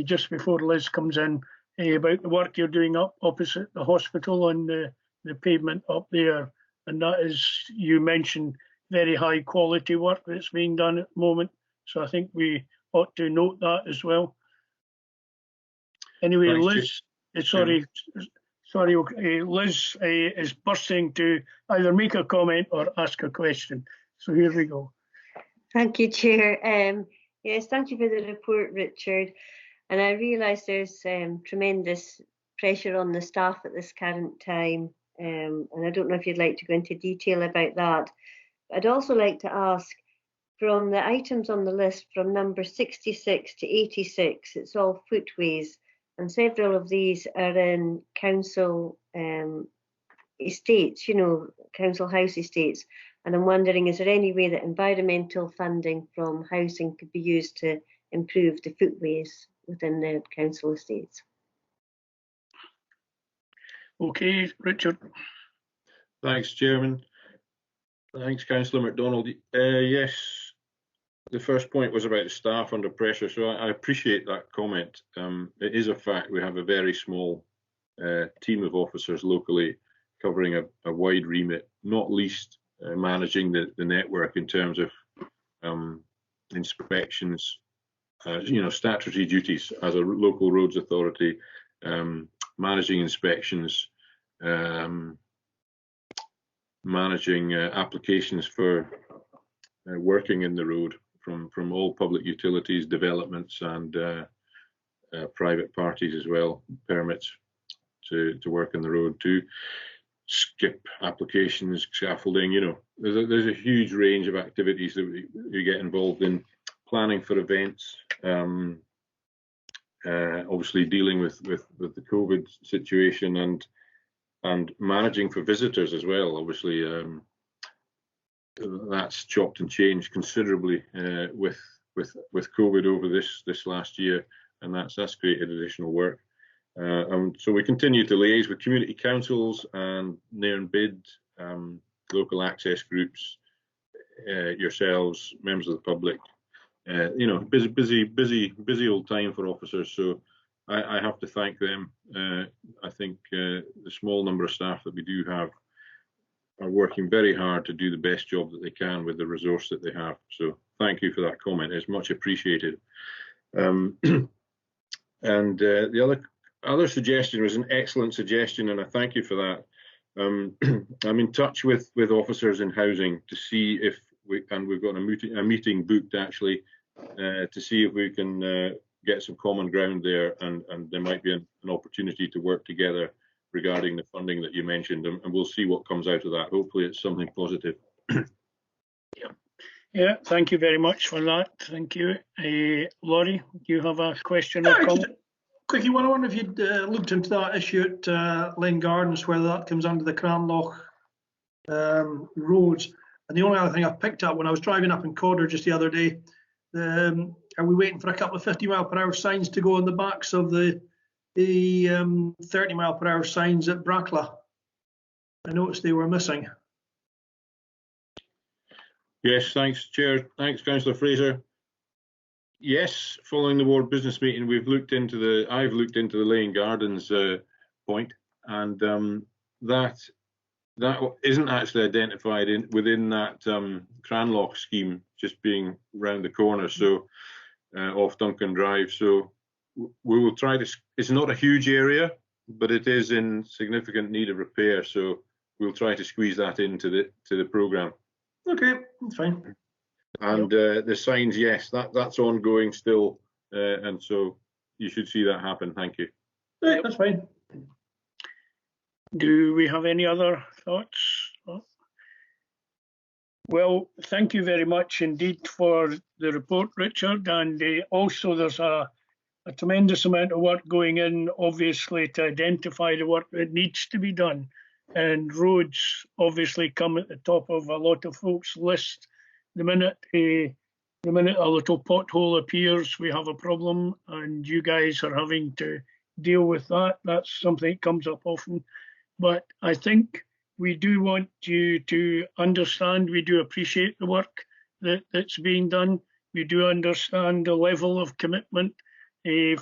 just before Liz comes in about the work you're doing up opposite the hospital on the pavement up there, and that is, you mentioned, very high quality work that's being done at the moment. So I think we ought to note that as well. Anyway, Liz, Liz is bursting to either make a comment or ask a question. So here we go. Thank you, Chair. Yes, thank you for the report, Richard. And I realise there's tremendous pressure on the staff at this current time, and I don't know if you'd like to go into detail about that. I'd also like to ask, from the items on the list from number 66 to 86, it's all footways. and several of these are in council estates, you know, council house estates. And I'm wondering, is there any way that environmental funding from housing could be used to improve the footways within the council estates? Okay, Richard. Thanks, Chairman. Thanks, Councillor MacDonald. Yes, the first point was about the staff under pressure, so I appreciate that comment. It is a fact we have a very small team of officers locally covering a wide remit, not least managing the network in terms of inspections, you know, statutory duties as a local roads authority, managing inspections, managing applications for working in the road from all public utilities, developments, and private parties as well, permits to work in the road, to skip applications, scaffolding. You know, there's a huge range of activities that we get involved in, planning for events, obviously dealing with the COVID situation, and managing for visitors as well. Obviously, that's chopped and changed considerably with COVID over this last year, and that's created additional work. So we continue to liaise with community councils and Nairn Bid, local access groups, yourselves, members of the public. You know, busy old time for officers. So I have to thank them. I think the small number of staff that we do have are working very hard to do the best job that they can with the resource that they have. So thank you for that comment. It's much appreciated. And the other suggestion was an excellent suggestion, and I thank you for that. I'm in touch with officers in housing to see if we've got a meeting booked actually to see if we can get some common ground there, and there might be an opportunity to work together regarding the funding that you mentioned, and we'll see what comes out of that. Hopefully it's something positive. Yeah, thank you very much for that. Thank you. Laurie, do you have a question or comment? Quickie one. I wonder if you'd looked into that issue at Lane Gardens, whether that comes under the Cranloch roads. And the only other thing I picked up when I was driving up in Codder just the other day, are we waiting for a couple of 50-mile-per-hour signs to go on the backs of the 30-mile-per-hour signs at Brackla? I noticed they were missing. Yes, thanks, Chair. Thanks, Councillor Fraser. Yes, following the ward business meeting, I've looked into the Lane Gardens point, and that isn't actually identified within that Cranloch scheme, just being round the corner, so off Duncan Drive. So we will try to. It's not a huge area, but it is in significant need of repair. So we'll try to squeeze that into the programme. Okay, that's fine. And the signs, yes, that's ongoing still, and so you should see that happen. Thank you. Right, that's fine. Do we have any other thoughts? Well, thank you very much indeed for the report, Richard. And also there's a tremendous amount of work going in, obviously, to identify the work that needs to be done. And roads obviously come at the top of a lot of folks' list. The minute a little pothole appears, we have a problem, and you guys are having to deal with that. That's something that comes up often. But I think we do want you to understand, we do appreciate the work that's being done. We do understand the level of commitment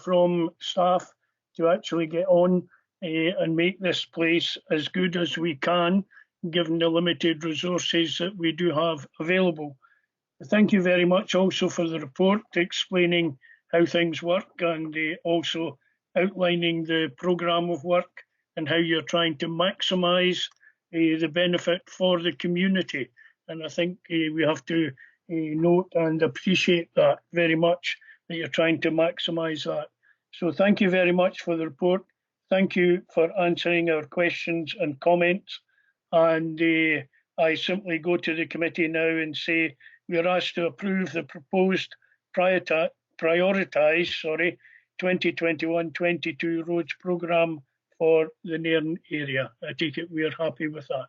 from staff to actually get on and make this place as good as we can, given the limited resources that we do have available. Thank you very much also for the report explaining how things work, and also outlining the programme of work and how you're trying to maximise the benefit for the community. And I think we have to note and appreciate that very much, that you're trying to maximise that. So thank you very much for the report. Thank you for answering our questions and comments. And I simply go to the committee now and say we are asked to approve the proposed prioritise 2021-22 roads programme for the Nairn area. I take it we are happy with that.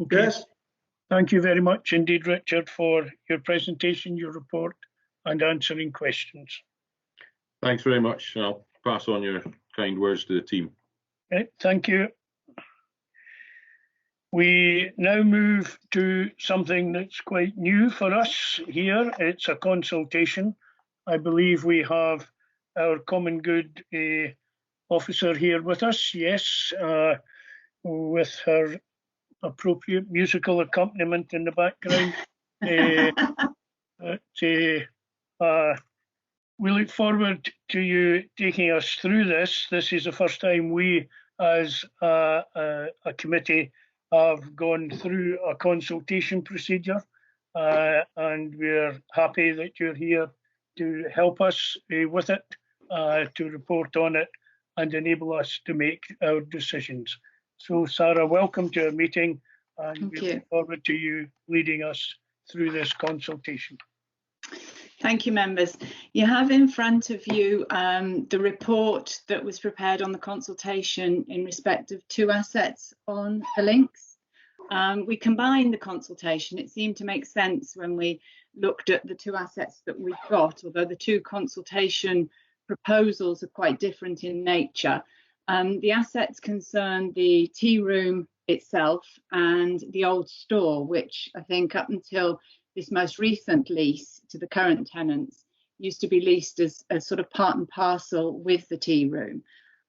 Okay. Yes. Thank you very much indeed, Richard, for your presentation, your report, and answering questions. Thanks very much. I'll pass on your kind words to the team. Okay, thank you. We now move to something that's quite new for us here. It's a consultation. I believe we have our Common Good officer here with us, yes, with her appropriate musical accompaniment in the background. We look forward to you taking us through this. This is the first time we, as a committee, have gone through a consultation procedure, and we're happy that you're here to help us with it, to report on it, and enable us to make our decisions. So, Sarah, welcome to our meeting, and we look forward to you leading us through this consultation. Thank you, members. You have in front of you the report that was prepared on the consultation in respect of 2 assets on the links. We combined the consultation. It seemed to make sense when we looked at the 2 assets that we've got, although the 2 consultation proposals are quite different in nature. The assets concern the tea room itself and the old store, which I think up until this most recent lease to the current tenants used to be leased as a sort of part and parcel with the tea room.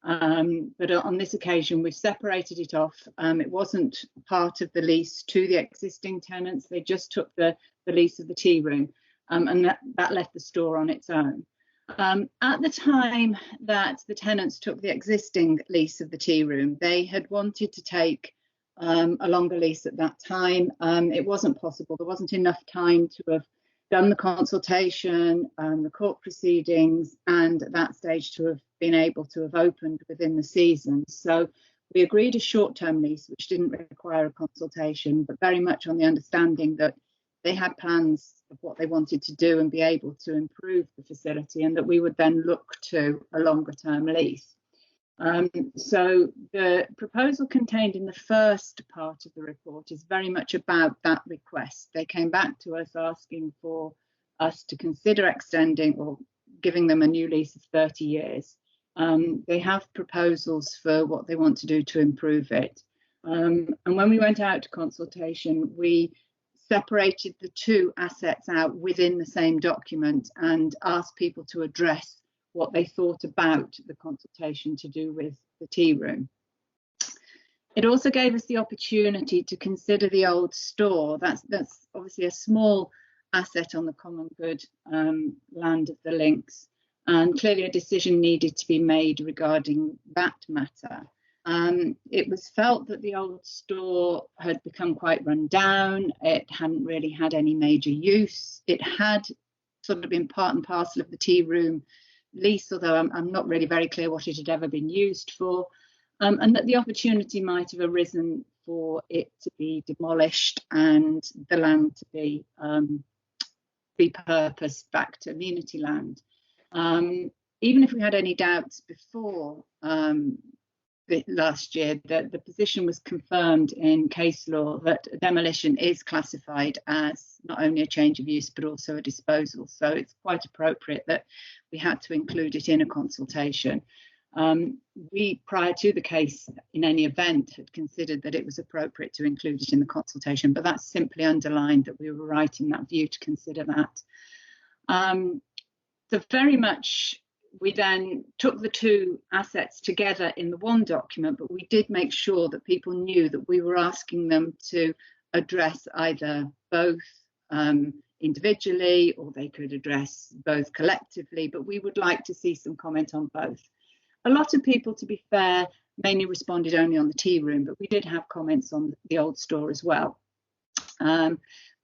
But on this occasion, we've separated it off. It wasn't part of the lease to the existing tenants. They just took the lease of the tea room, and that left the store on its own. At the time that the tenants took the existing lease of the tea room, they had wanted to take a longer lease at that time. It wasn't possible. There wasn't enough time to have done the consultation, the court proceedings, and at that stage to have been able to have opened within the season. So we agreed a short-term lease, which didn't require a consultation, but very much on the understanding that they had plans of what they wanted to do and be able to improve the facility, and that we would then look to a longer-term lease. So the proposal contained in the first part of the report is very much about that request. They came back to us asking for us to consider extending or giving them a new lease of 30 years. They have proposals for what they want to do to improve it. And when we went out to consultation, we separated the 2 assets out within the same document and asked people to address what they thought about the consultation to do with the tea room. It also gave us the opportunity to consider the old store. That's obviously a small asset on the Common Good land of the links, and clearly a decision needed to be made regarding that matter. It was felt that the old store had become quite run down. It hadn't really had any major use. It had sort of been part and parcel of the tea room lease, although I'm not really very clear what it had ever been used for, and that the opportunity might have arisen for it to be demolished and the land to be repurposed back to amenity land. Even if we had any doubts before last year, the position was confirmed in case law that demolition is classified as not only a change of use but also a disposal. So it's quite appropriate that we had to include it in a consultation. We, prior to the case, in any event, had considered that it was appropriate to include it in the consultation, but that simply underlined that we were right in that view to consider that. So very much we then took the 2 assets together in the one document, but we did make sure that people knew that we were asking them to address either both individually, or they could address both collectively, but we would like to see some comment on both. A lot of people, to be fair, mainly responded only on the tea room, but we did have comments on the old store as well.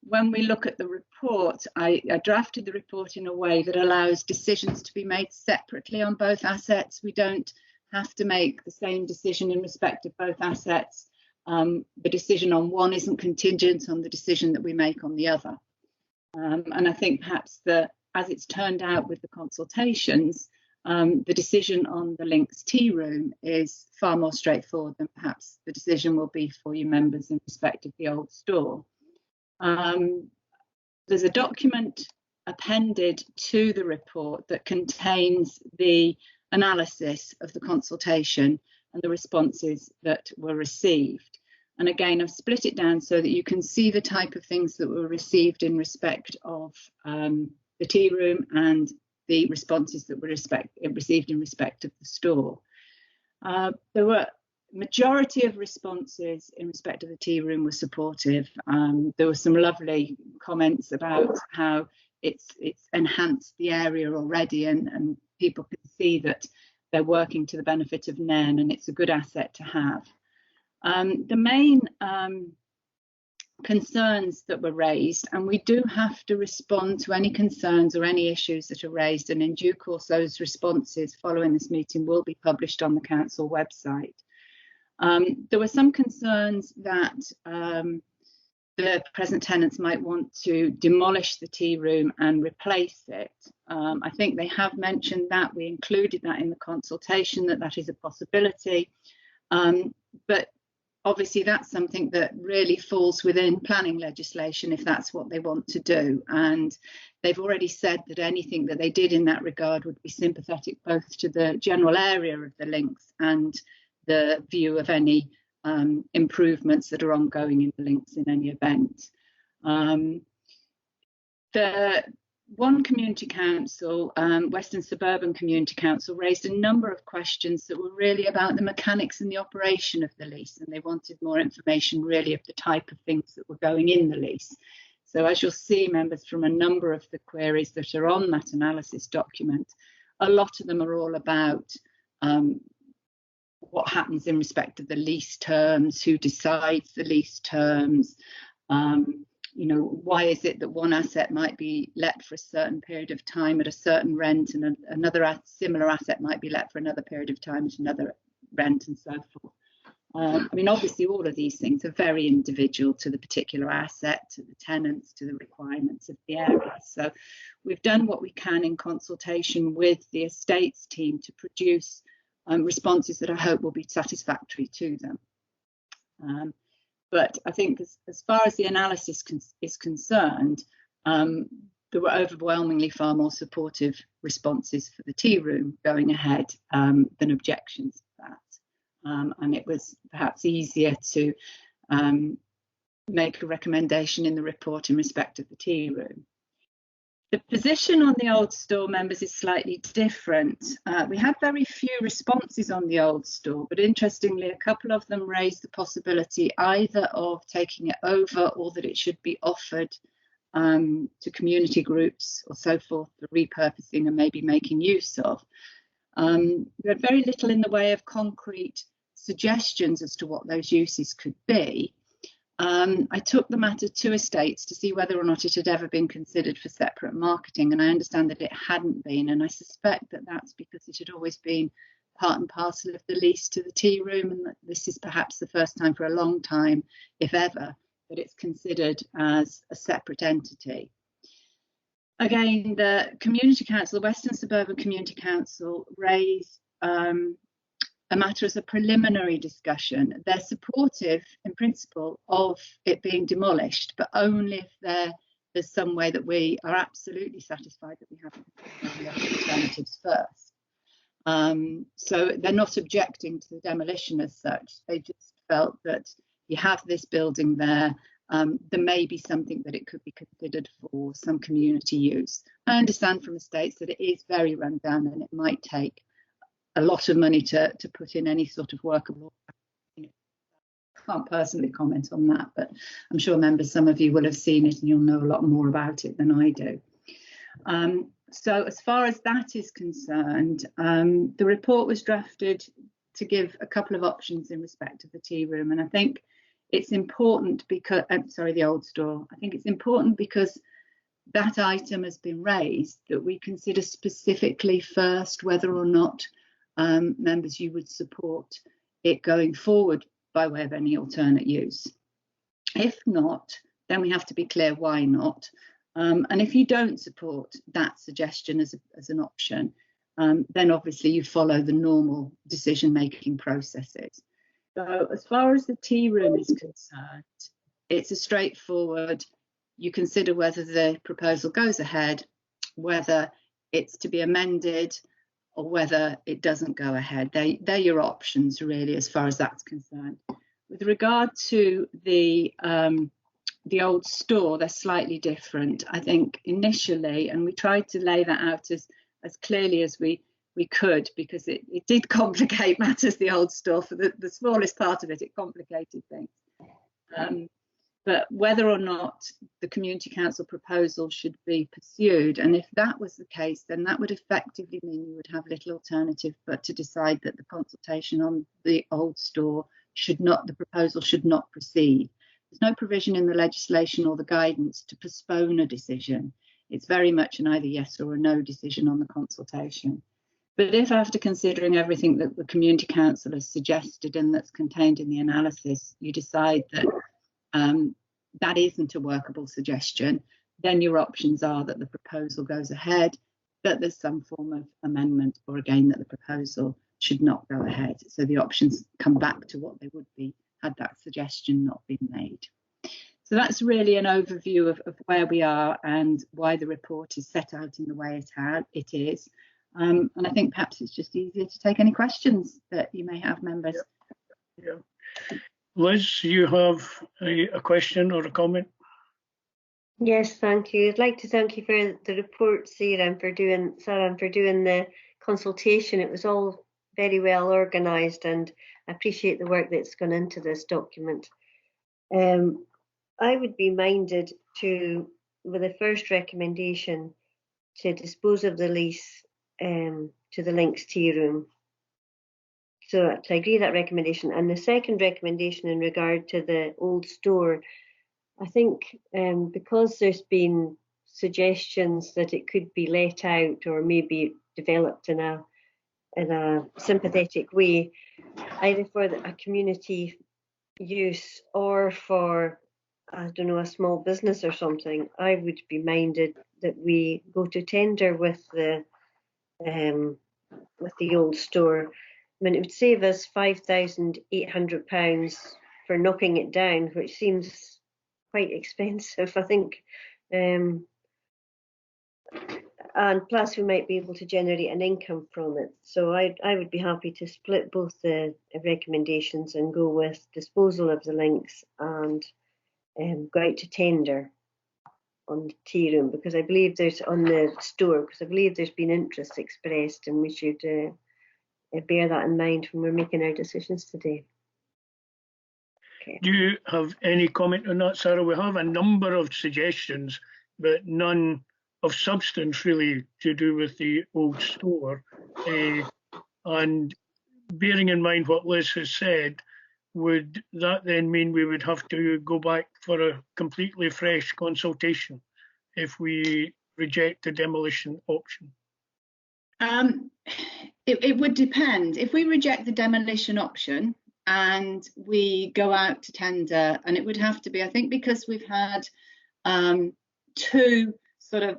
When we look at the report, I drafted the report in a way that allows decisions to be made separately on both assets. We don't have to make the same decision in respect of both assets. The decision on one isn't contingent on the decision that we make on the other. And I think perhaps that as it's turned out with the consultations, The decision on the Links tea room is far more straightforward than perhaps the decision will be for you members in respect of the old store. There's a document appended to the report that contains the analysis of the consultation and the responses that were received. And again, I've split it down so that you can see the type of things that were received in respect of the tea room and the responses that were received in respect of the store. There were majority of responses in respect of the tea room were supportive. There were some lovely comments about how it's enhanced the area already, and people can see that they're working to the benefit of Nairn, and it's a good asset to have. The main concerns that were raised, and we do have to respond to any concerns or any issues that are raised, and in due course those responses following this meeting will be published on the council website. There were some concerns that the present tenants might want to demolish the tea room and replace it. I think they have mentioned that. We included that in the consultation, that is a possibility. But obviously that's something that really falls within planning legislation if that's what they want to do. And they've already said that anything that they did in that regard would be sympathetic both to the general area of the links and the view of any improvements that are ongoing in the links in any event. The one community council, Western Suburban Community Council, raised a number of questions that were really about the mechanics and the operation of the lease, and they wanted more information really of the type of things that were going in the lease. So as you'll see, members, from a number of the queries that are on that analysis document, a lot of them are all about what happens in respect of the lease terms, who decides the lease terms, you know, why is it that one asset might be let for a certain period of time at a certain rent and another similar asset might be let for another period of time at another rent, and so forth. I mean, obviously all of these things are very individual to the particular asset, to the tenants, to the requirements of the area. So we've done what we can in consultation with the estates team to produce responses that I hope will be satisfactory to them. But I think as far as the analysis is concerned, there were overwhelmingly far more supportive responses for the tea room going ahead than objections to that. And it was perhaps easier to make a recommendation in the report in respect of the tea room. The position on the old store, members, is slightly different. We had very few responses on the old store, but interestingly, a couple of them raised the possibility either of taking it over or that it should be offered to community groups or so forth for repurposing and maybe making use of. We had very little in the way of concrete suggestions as to what those uses could be. I took the matter to estates to see whether or not it had ever been considered for separate marketing, and I understand that it hadn't been, and I suspect that that's because it had always been part and parcel of the lease to the tea room, and that this is perhaps the first time for a long time, if ever, that it's considered as a separate entity. Again, the Community Council, the Western Suburban Community Council, raised a matter as a preliminary discussion. They're supportive in principle of it being demolished, but only if there's some way that we are absolutely satisfied that we have the alternatives first. So they're not objecting to the demolition as such. They just felt that you have this building there, there may be something that it could be considered for some community use. I understand from estates that it is very run down and it might take a lot of money to put in any sort of workable. I can't personally comment on that, but I'm sure members, some of you will have seen it and you'll know a lot more about it than I do. So as far as that is concerned, the report was drafted to give a couple of options in respect of the tea room, and I think it's important because, the old store. I think it's important because that item has been raised that we consider specifically first whether or not members, you would support it going forward by way of any alternate use. If not, then we have to be clear why not. And if you don't support that suggestion as an option, then obviously you follow the normal decision-making processes. So as far as the tea room is concerned, it's a straightforward, you consider whether the proposal goes ahead, whether it's to be amended, or whether it doesn't go ahead. They're your options, really, as far as that's concerned. With regard to the old store, they're slightly different. I think initially, and we tried to lay that out as clearly as we could, because it did complicate matters, the old store. For the smallest part of it, it complicated things. But whether or not the Community Council proposal should be pursued, and if that was the case, then that would effectively mean you would have little alternative but to decide that the consultation on the old store the proposal should not proceed. There's no provision in the legislation or the guidance to postpone a decision. It's very much an either yes or a no decision on the consultation. But if after considering everything that the Community Council has suggested and that's contained in the analysis, you decide that that isn't a workable suggestion, then your options are that the proposal goes ahead, that there's some form of amendment, or again that the proposal should not go ahead. So the options come back to what they would be had that suggestion not been made. So that's really an overview of where we are and why the report is set out in the way it is. And I think perhaps it's just easier to take any questions that you may have, members. Yeah. Liz, you have a question or a comment? Yes, thank you. I'd like to thank you for the report, Sarah, and for doing the consultation. It was all very well organised, and I appreciate the work that's gone into this document. I would be minded to, with the first recommendation, to dispose of the lease to the Links Tea Room. So I agree that recommendation. And the second recommendation in regard to the old store, I think because there's been suggestions that it could be let out or maybe developed in a sympathetic way, either for a community use or for, I don't know, a small business or something, I would be minded that we go to tender with the old store. I mean, it would save us £5,800 for knocking it down, which seems quite expensive, I think. And plus, we might be able to generate an income from it. So I would be happy to split both the recommendations and go with disposal of the links and go out to tender on the tea room, because I believe there's on the store, because I believe there's been interest expressed, and we should bear that in mind when we're making our decisions today. Okay. Do you have any comment on that, Sarah? We have a number of suggestions, but none of substance really to do with the old store. And bearing in mind what Liz has said, would that then mean we would have to go back for a completely fresh consultation if we reject the demolition option? It would depend. If we reject the demolition option and we go out to tender, and it would have to be, I think, because we've had two sort of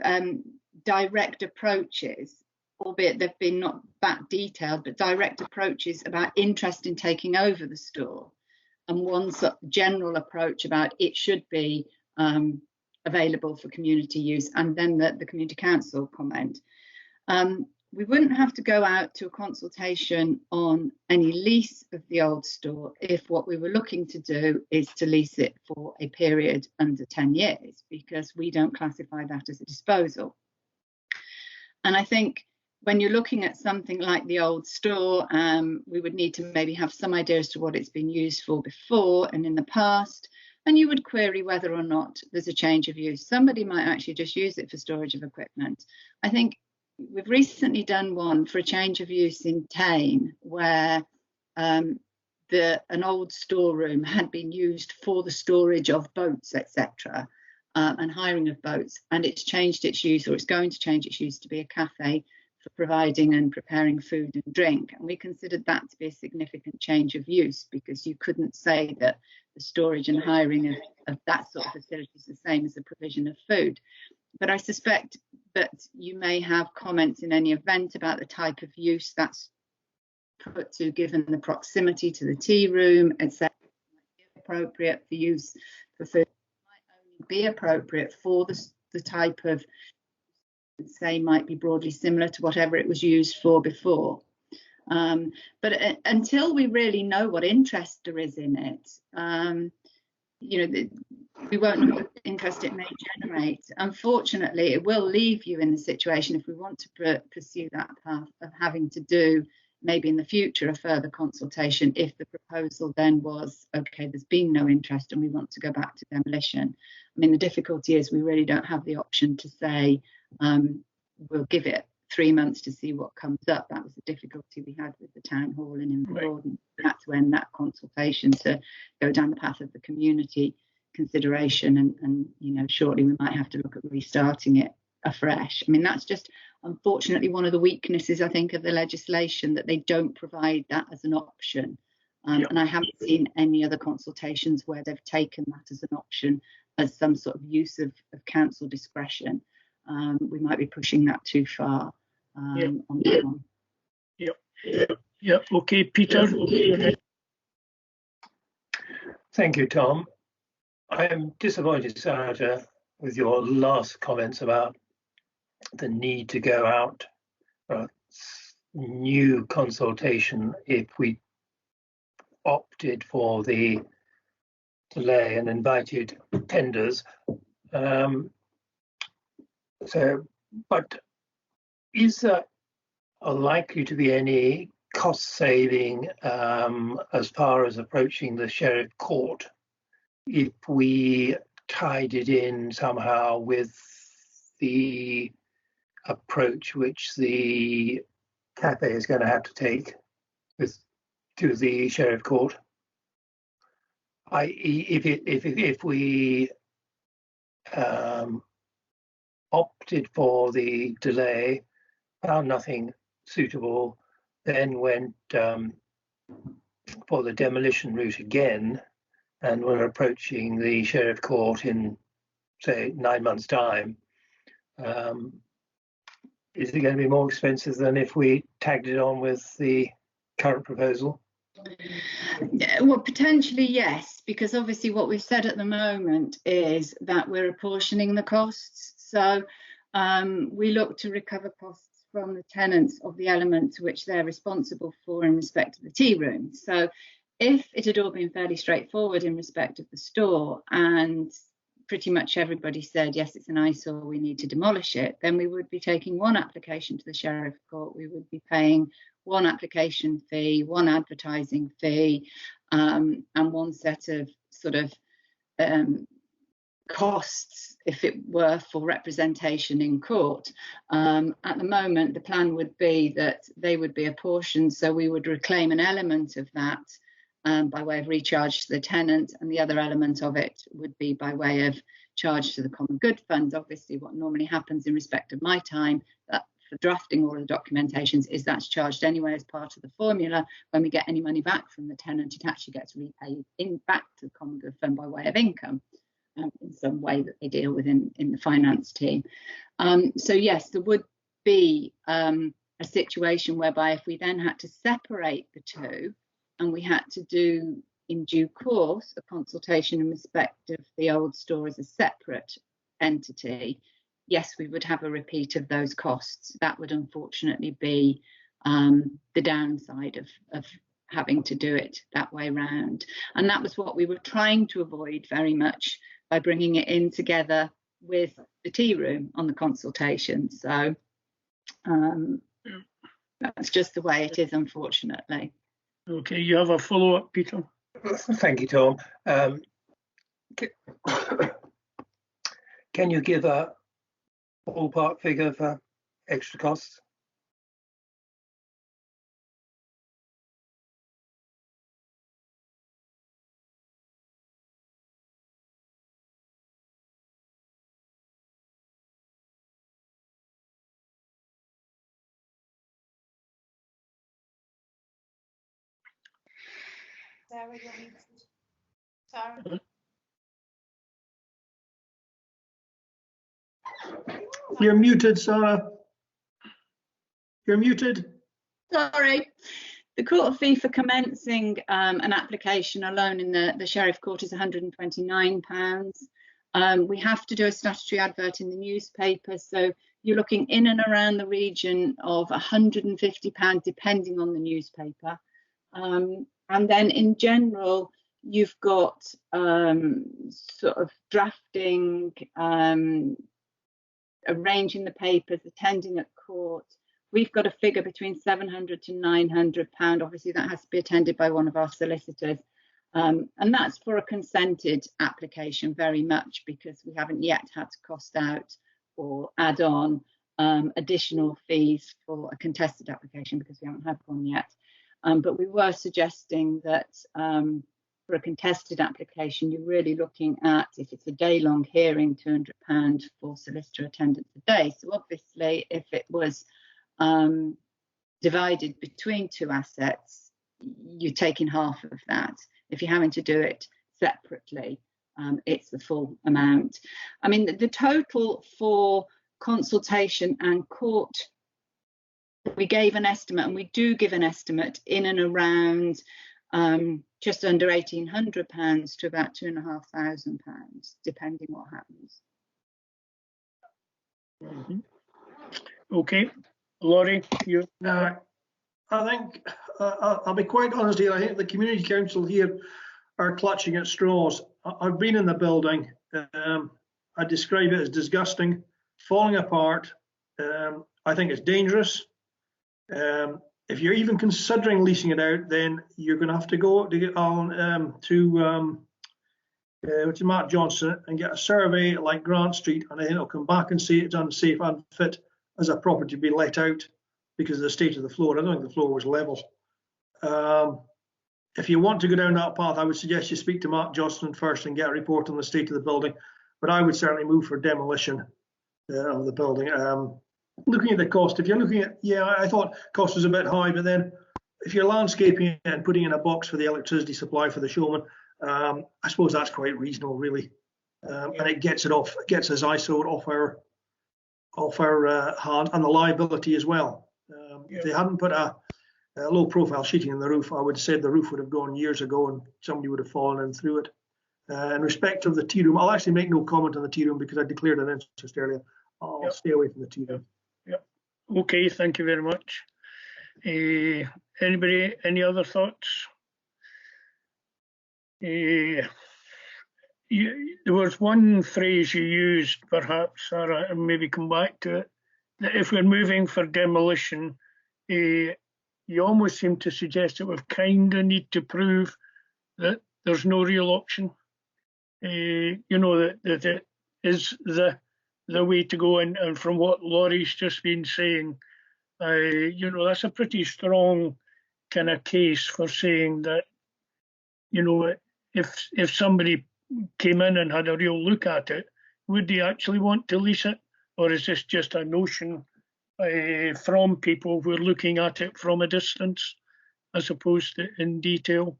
direct approaches, albeit they've been not that detailed, but direct approaches about interest in taking over the store, and one sort of general approach about it should be available for community use, and then the Community Council comment. We wouldn't have to go out to a consultation on any lease of the old store if what we were looking to do is to lease it for a period under 10 years, because we don't classify that as a disposal. And I think when you're looking at something like the old store, we would need to maybe have some idea as to what it's been used for before and in the past. And you would query whether or not there's a change of use. Somebody might actually just use it for storage of equipment. I think we've recently done one for a change of use in Tame, where an old storeroom had been used for the storage of boats, etc., and hiring of boats, and it's changed its use, or it's going to change its use to be a cafe for providing and preparing food and drink. And we considered that to be a significant change of use, because you couldn't say that the storage and hiring of that sort of facility is the same as the provision of food. But I suspect that you may have comments in any event about the type of use that's put to, given the proximity to the tea room, etc. Appropriate for use for food, might only be appropriate for the type of, say, might be broadly similar to whatever it was used for before. But until we really know what interest there is in it, we won't know what interest it may generate. Unfortunately, it will leave you in the situation, if we want to pursue that path, of having to do maybe in the future a further consultation if the proposal then was, okay, there's been no interest and we want to go back to demolition. I mean, the difficulty is we really don't have the option to say, we'll give it 3 months to see what comes up. That was the difficulty we had with the town hall in Invergordon. We had to end that consultation to go down the path of the community consideration, and shortly we might have to look at restarting it afresh. I mean, that's just unfortunately one of the weaknesses, I think, of the legislation, that they don't provide that as an option. And I haven't seen any other consultations where they've taken that as an option, as some sort of use of council discretion. We might be pushing that too far on that one. Yep. Okay, Peter. Thank you, Tom. I am disappointed, Senator, with your last comments about the need to go out for a new consultation if we opted for the delay and invited tenders. But is there likely to be any cost saving as far as approaching the sheriff court if we tied it in somehow with the approach which the cafe is going to have to take to the sheriff court? I.e., if we opted for the delay, found nothing suitable, then went for the demolition route again, and we're approaching the sheriff court in, say, 9 months' time, is it going to be more expensive than if we tagged it on with the current proposal? Well, potentially yes, because obviously what we've said at the moment is that we're apportioning the costs. So we look to recover costs from the tenants of the elements which they're responsible for in respect of the tea room. So if it had all been fairly straightforward in respect of the store, and pretty much everybody said, yes, it's an eyesore, we need to demolish it, then we would be taking one application to the sheriff court. We would be paying one application fee, one advertising fee, and one set of sort of costs if it were for representation in court. At the moment, the plan would be that they would be apportioned, so we would reclaim an element of that by way of recharge to the tenant, and the other element of it would be by way of charge to the common good fund. Obviously, what normally happens in respect of my time for drafting all of the documentations is that's charged anyway as part of the formula. When we get any money back from the tenant, it actually gets repaid back to the common good fund by way of income. In some way that they deal with in the finance team. So yes, there would be a situation whereby if we then had to separate the two, and we had to do in due course a consultation in respect of the old store as a separate entity, yes, we would have a repeat of those costs. That would unfortunately be the downside of having to do it that way round. And that was what we were trying to avoid very much by bringing it in together with the tea room on the consultation. So that's just the way it is, unfortunately. Okay, you have a follow-up, Peter? Thank you, Tom. Can you give a ballpark figure for extra costs? Sarah, you want me to? Sarah? You're muted, Sarah. You're muted. Sorry. The court fee for commencing an application alone in the Sheriff Court is £129. We have to do a statutory advert in the newspaper, so you're looking in and around the region of £150 depending on the newspaper. And then in general, you've got sort of drafting, arranging the papers, attending at court. We've got a figure between £700 to £900. Obviously, that has to be attended by one of our solicitors. And that's for a consented application very much, because we haven't yet had to cost out or add on additional fees for a contested application, because we haven't had one yet. But we were suggesting that for a contested application, you're really looking at, if it's a day-long hearing, £200 for solicitor attendance a day. So obviously, if it was divided between two assets, you're taking half of that. If you're having to do it separately, it's the full amount. I mean, the total for consultation and court, we gave an estimate, and we do give an estimate in and around just under £1,800 to about £2,500, depending what happens. Mm-hmm. Okay. Laurie, you. I think, I'll be quite honest here, I think the Community Council here are clutching at straws. I've been in the building. I describe it as disgusting, falling apart. I think it's dangerous. If you're even considering leasing it out, then you're going to have to go to get on to Mark Johnson and get a survey like Grant Street, and then it'll come back and say it's unsafe, unfit as a property to be let out because of the state of the floor. I don't think the floor was level. If you want to go down that path, I would suggest you speak to Mark Johnson first and get a report on the state of the building. But I would certainly move for demolition of the building. Looking at the cost, if you're looking at, I thought cost was a bit high, but then if you're landscaping and putting in a box for the electricity supply for the showman, I suppose that's quite reasonable, really. And it gets us ISO off our hand, and the liability as well. If they hadn't put a low profile sheeting in the roof, I would have said the roof would have gone years ago and somebody would have fallen in through it. In respect of the tea room, I'll actually make no comment on the tea room because I declared an interest earlier. I'll stay away from the tea room. Okay, thank you very much. Anybody, any other thoughts? There was one phrase you used, perhaps, Sarah, and maybe come back to it, that if we're moving for demolition, you almost seem to suggest that we kind of need to prove that there's no real option. That it is the way to go, and from what Laurie's just been saying, that's a pretty strong kind of case for saying that, if somebody came in and had a real look at it, would they actually want to lease it, or is this just a notion from people who are looking at it from a distance as opposed to in detail?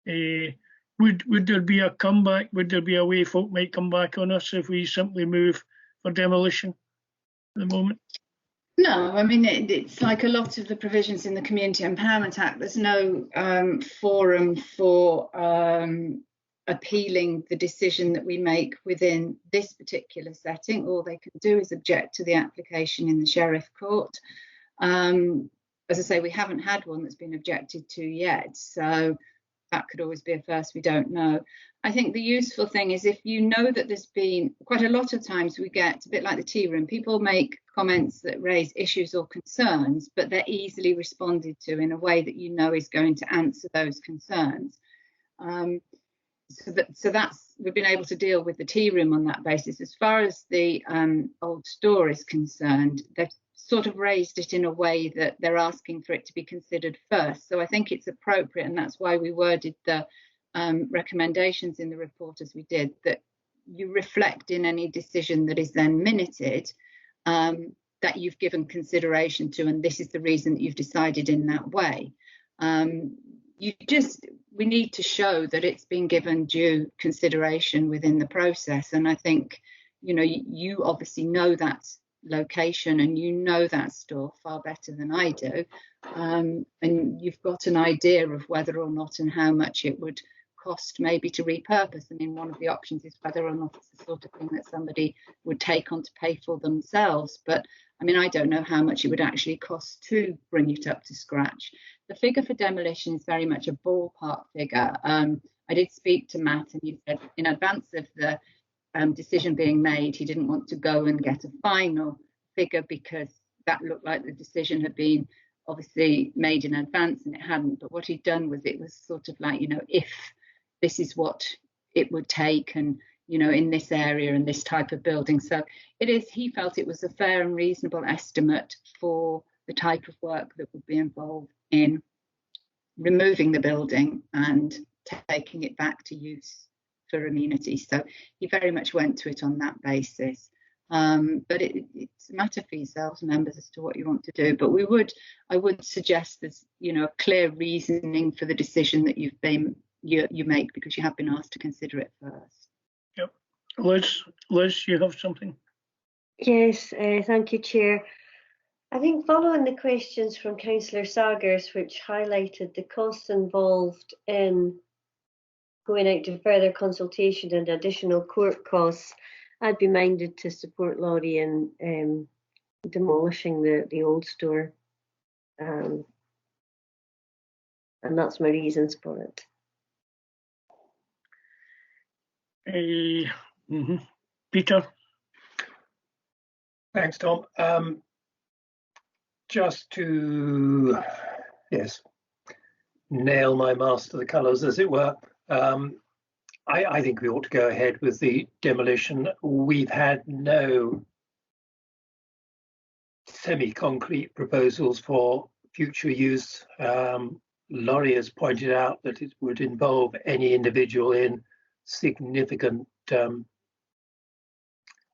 Would there be a comeback? Would there be a way folk might come back on us if we simply move for demolition at the moment? No, I mean, it's like a lot of the provisions in the Community Empowerment Act. There's no forum for appealing the decision that we make within this particular setting. All they can do is object to the application in the Sheriff Court. As I say, we haven't had one that's been objected to yet, so that could always be a first, we don't know. I think the useful thing is if you know that there's been quite a lot of times we get, a bit like the tea room, people make comments that raise issues or concerns, but they're easily responded to in a way that you know is going to answer those concerns. So that's, we've been able to deal with the tea room on that basis. As far as the old store is concerned, they've sort of raised it in a way that they're asking for it to be considered first. So I think it's appropriate, and that's why we worded the recommendations in the report as we did, that you reflect in any decision that is then minuted that you've given consideration to, and this is the reason that you've decided in that way. We need to show that it's been given due consideration within the process, and I think you obviously know that location, and you know that store far better than I do, and you've got an idea of whether or not and how much it would cost maybe to repurpose. I mean, one of the options is whether or not it's the sort of thing that somebody would take on to pay for themselves. But I mean, I don't know how much it would actually cost to bring it up to scratch. The figure for demolition is very much a ballpark figure. I did speak to Matt, and he said in advance of the decision being made, he didn't want to go and get a final figure because that looked like the decision had been obviously made in advance, and it hadn't. But what he'd done was, it was sort of like, you know, if this is what it would take, and you know, in this area and this type of building. So it is, he felt it was a fair and reasonable estimate for the type of work that would be involved in removing the building and taking it back to use for amenity. So he very much went to it on that basis. But it's a matter for yourselves, members, as to what you want to do. But I would suggest there's, you know, a clear reasoning for the decision that you make, because you have been asked to consider it first. Yep. Liz, you have something? Yes, thank you, Chair. I think following the questions from Councillor Sagers, which highlighted the costs involved in going out to further consultation and additional court costs, I'd be minded to support Laurie in demolishing the old store. And that's my reasons for it. Peter? Thanks, Tom. Just to, yes, nail my master to the colours, as it were, I think we ought to go ahead with the demolition. We've had no semi-concrete proposals for future use. Laurie has pointed out that it would involve any individual in significant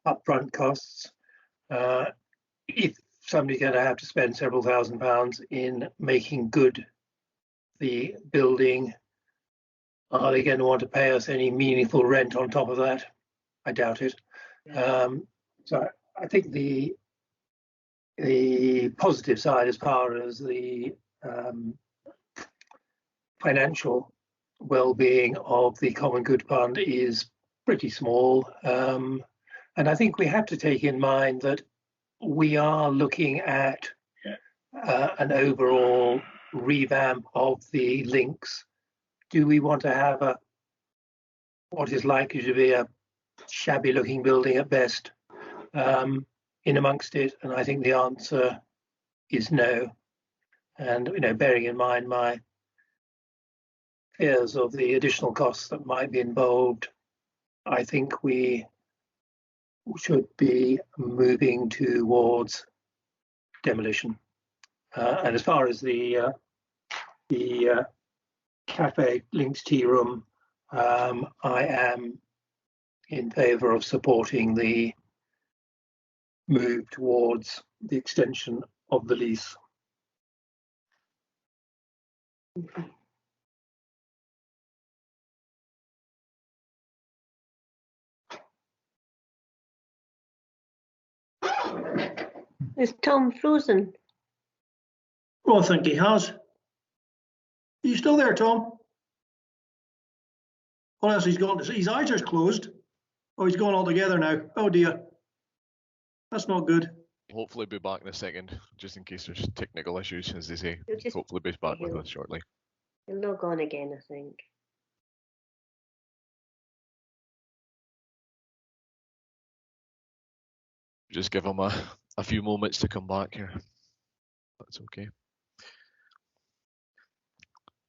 upfront costs. If somebody's going to have to spend several £1,000s in making good the building, are they going to want to pay us any meaningful rent on top of that? I doubt it. So I think the positive side, as far as the financial well-being of the Common Good Fund, is pretty small. And I think we have to take in mind that we are looking at an overall revamp of the links. Do we want to have what is likely to be a shabby looking building at best in amongst it? And I think the answer is no. And, you know, bearing in mind my fears of the additional costs that might be involved, I think we should be moving towards demolition. And as far as the cafe links tea room, I am in favour of supporting the move towards the extension of the lease. Is Tom frozen? Oh, I think he has. Are you still there, Tom? Or else he's gone. His eyes are closed. Oh, he's gone altogether now. Oh dear. That's not good. Hopefully be back in a second, just in case there's technical issues, as they say. Hopefully be back with us shortly. He'll log on again, I think. Just give him a few moments to come back here. That's okay.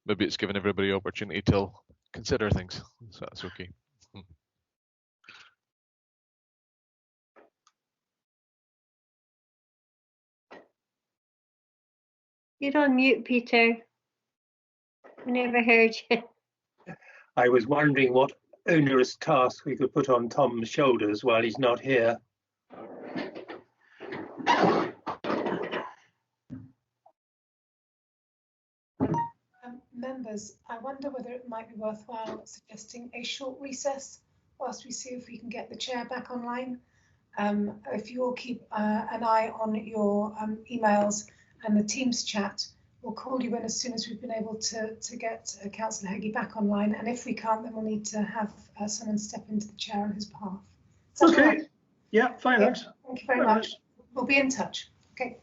Maybe it's giving everybody opportunity to consider things, so that's okay. You're on mute, Peter. I never heard you. I was wondering what onerous task we could put on Tom's shoulders while he's not here. Members, I wonder whether it might be worthwhile suggesting a short recess whilst we see if we can get the chair back online. If you all keep an eye on your emails and the Teams chat, we'll call you in as soon as we've been able to get Councillor Heggie back online. And if we can't, then we'll need to have someone step into the chair on his behalf. Okay. Right? Yeah, fine, Okay. thanks. Thank you very much. We'll be in touch. Okay.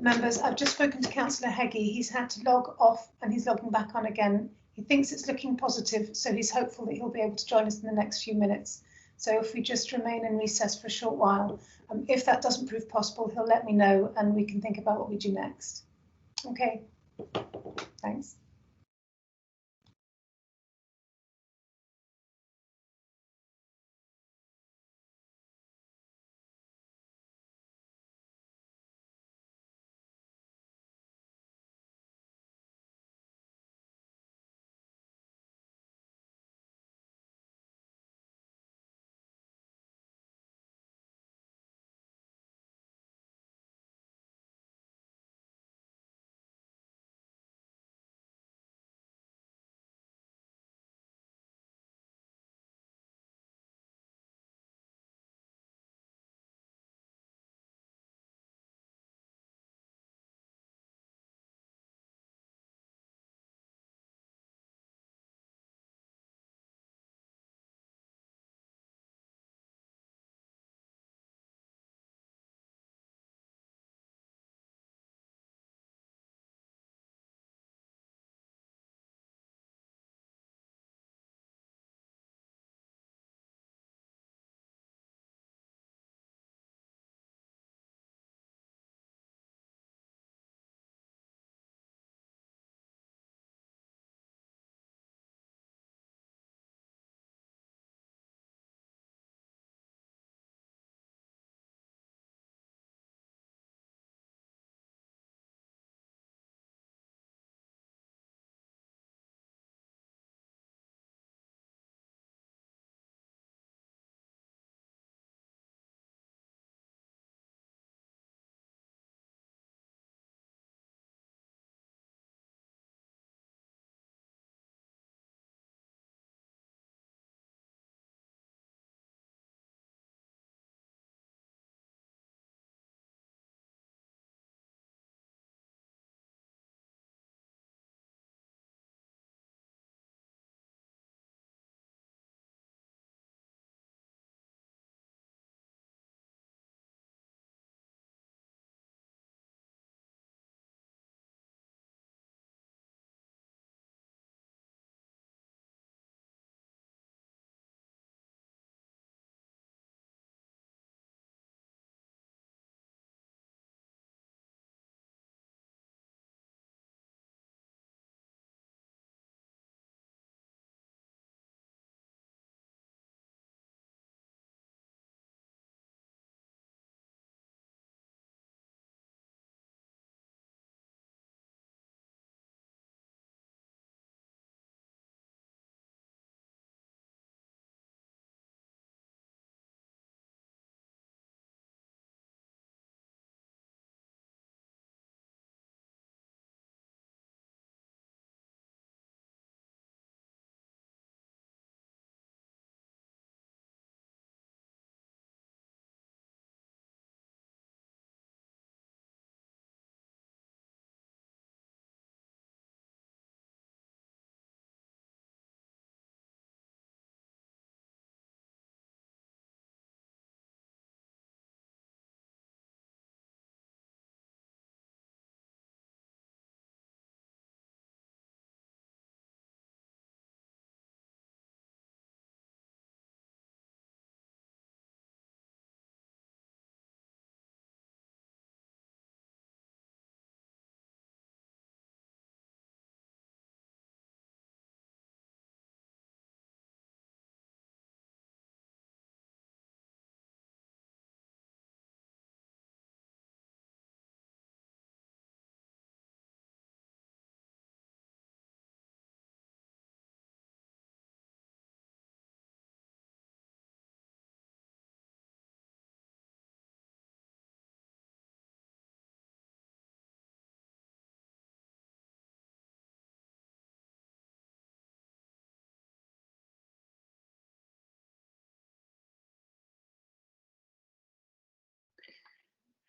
Members, I've just spoken to Councillor Heggie. He's had to log off and he's logging back on again. He thinks it's looking positive, so he's hopeful that he'll be able to join us in the next few minutes. So if we just remain in recess for a short while, if that doesn't prove possible, he'll let me know and we can think about what we do next. Okay, thanks.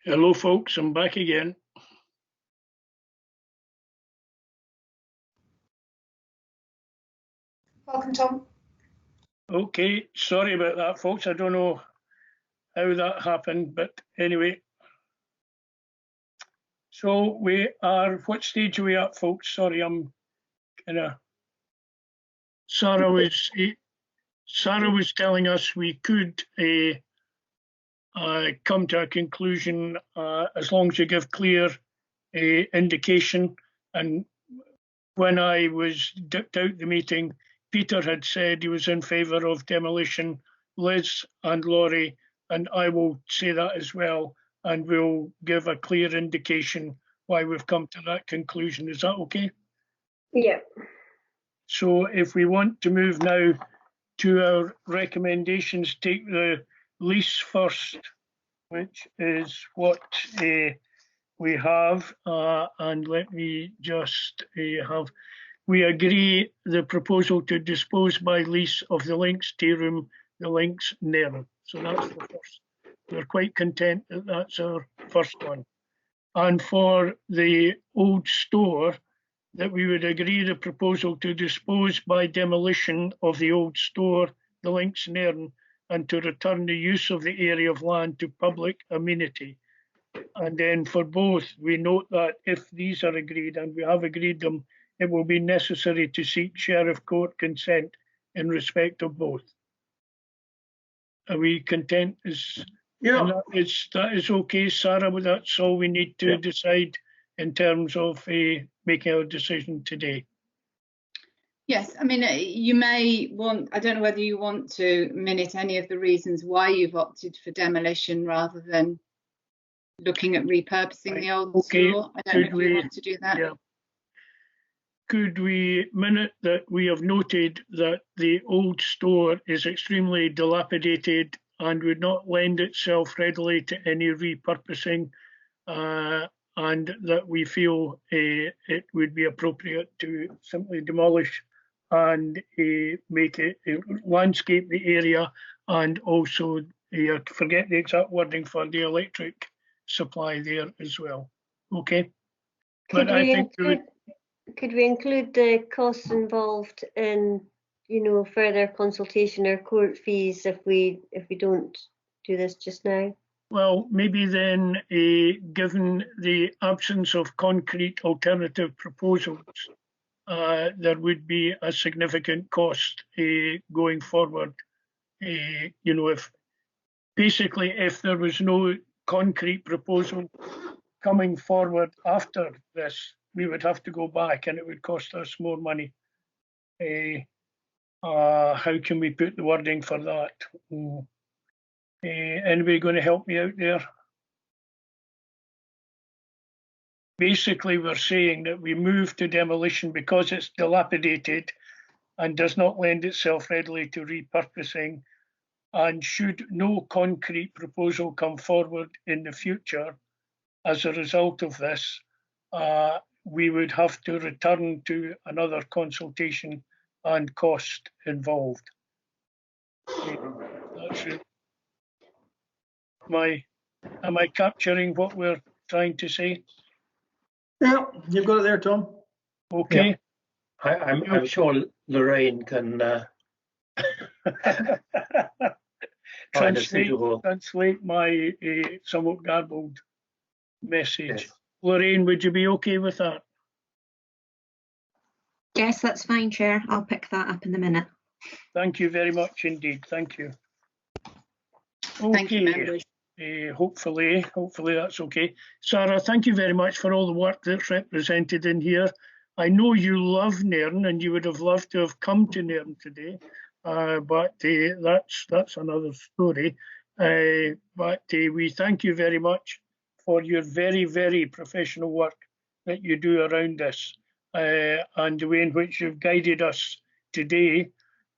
Hello, folks. I'm back again. Welcome, Tom. Okay, sorry about that, folks. I don't know how that happened, but anyway. So we are, what stage are we at, folks? Sorry, I'm kind of, Sarah was telling us we could come to a conclusion as long as you give clear indication. And when I was dipped out the meeting, Peter had said he was in favour of demolition, Liz and Laurie, and I will say that as well, and we'll give a clear indication why we've come to that conclusion. Is that okay? Yeah. So if we want to move now to our recommendations, take the lease first, which is what we have, and let me just have, we agree the proposal to dispose by lease of the Links Tea Room, the Links Nairn. So that's the first. We're quite content that that's our first one. And for the old store, that we would agree the proposal to dispose by demolition of the old store, the Links Nairn, and to return the use of the area of land to public amenity. And then for both, we note that if these are agreed, and we have agreed them, it will be necessary to seek Sheriff Court consent in respect of both. Are we content? Yeah. That is okay, Sarah, but that's all we need to decide in terms of making our decision today. Yes, I mean, you may want, I don't know whether you want to minute any of the reasons why you've opted for demolition rather than looking at repurposing the old store. I don't know if you want to do that. Yeah. Could we minute that we have noted that the old store is extremely dilapidated and would not lend itself readily to any repurposing, and that we feel it would be appropriate to simply demolish and make it landscape the area, and also forget the exact wording for the electric supply there as well. Okay. Could we include the costs involved in, you know, further consultation or court fees if we don't do this just now? Well, maybe then, given the absence of concrete alternative proposals, there would be a significant cost going forward. You know, if there was no concrete proposal coming forward after this, we would have to go back and it would cost us more money. How can we put the wording for that? Anybody going to help me out there? Basically, we're saying that we move to demolition because it's dilapidated and does not lend itself readily to repurposing. And should no concrete proposal come forward in the future as a result of this, we would have to return to another consultation and cost involved. That's it. Am I capturing what we're trying to say? Yeah, you've got it there, Tom. Okay. Yeah. I'm sure Lorraine can translate my somewhat garbled message. Yes. Lorraine, would you be okay with that? Yes, that's fine, Chair. I'll pick that up in a minute. Thank you very much indeed. Thank you. Okay. Thank you, members. Hopefully that's okay. Sarah, thank you very much for all the work that's represented in here. I know you love Nairn and you would have loved to have come to Nairn today, but that's another story. But we thank you very much for your very, very professional work that you do around this, and the way in which you've guided us today.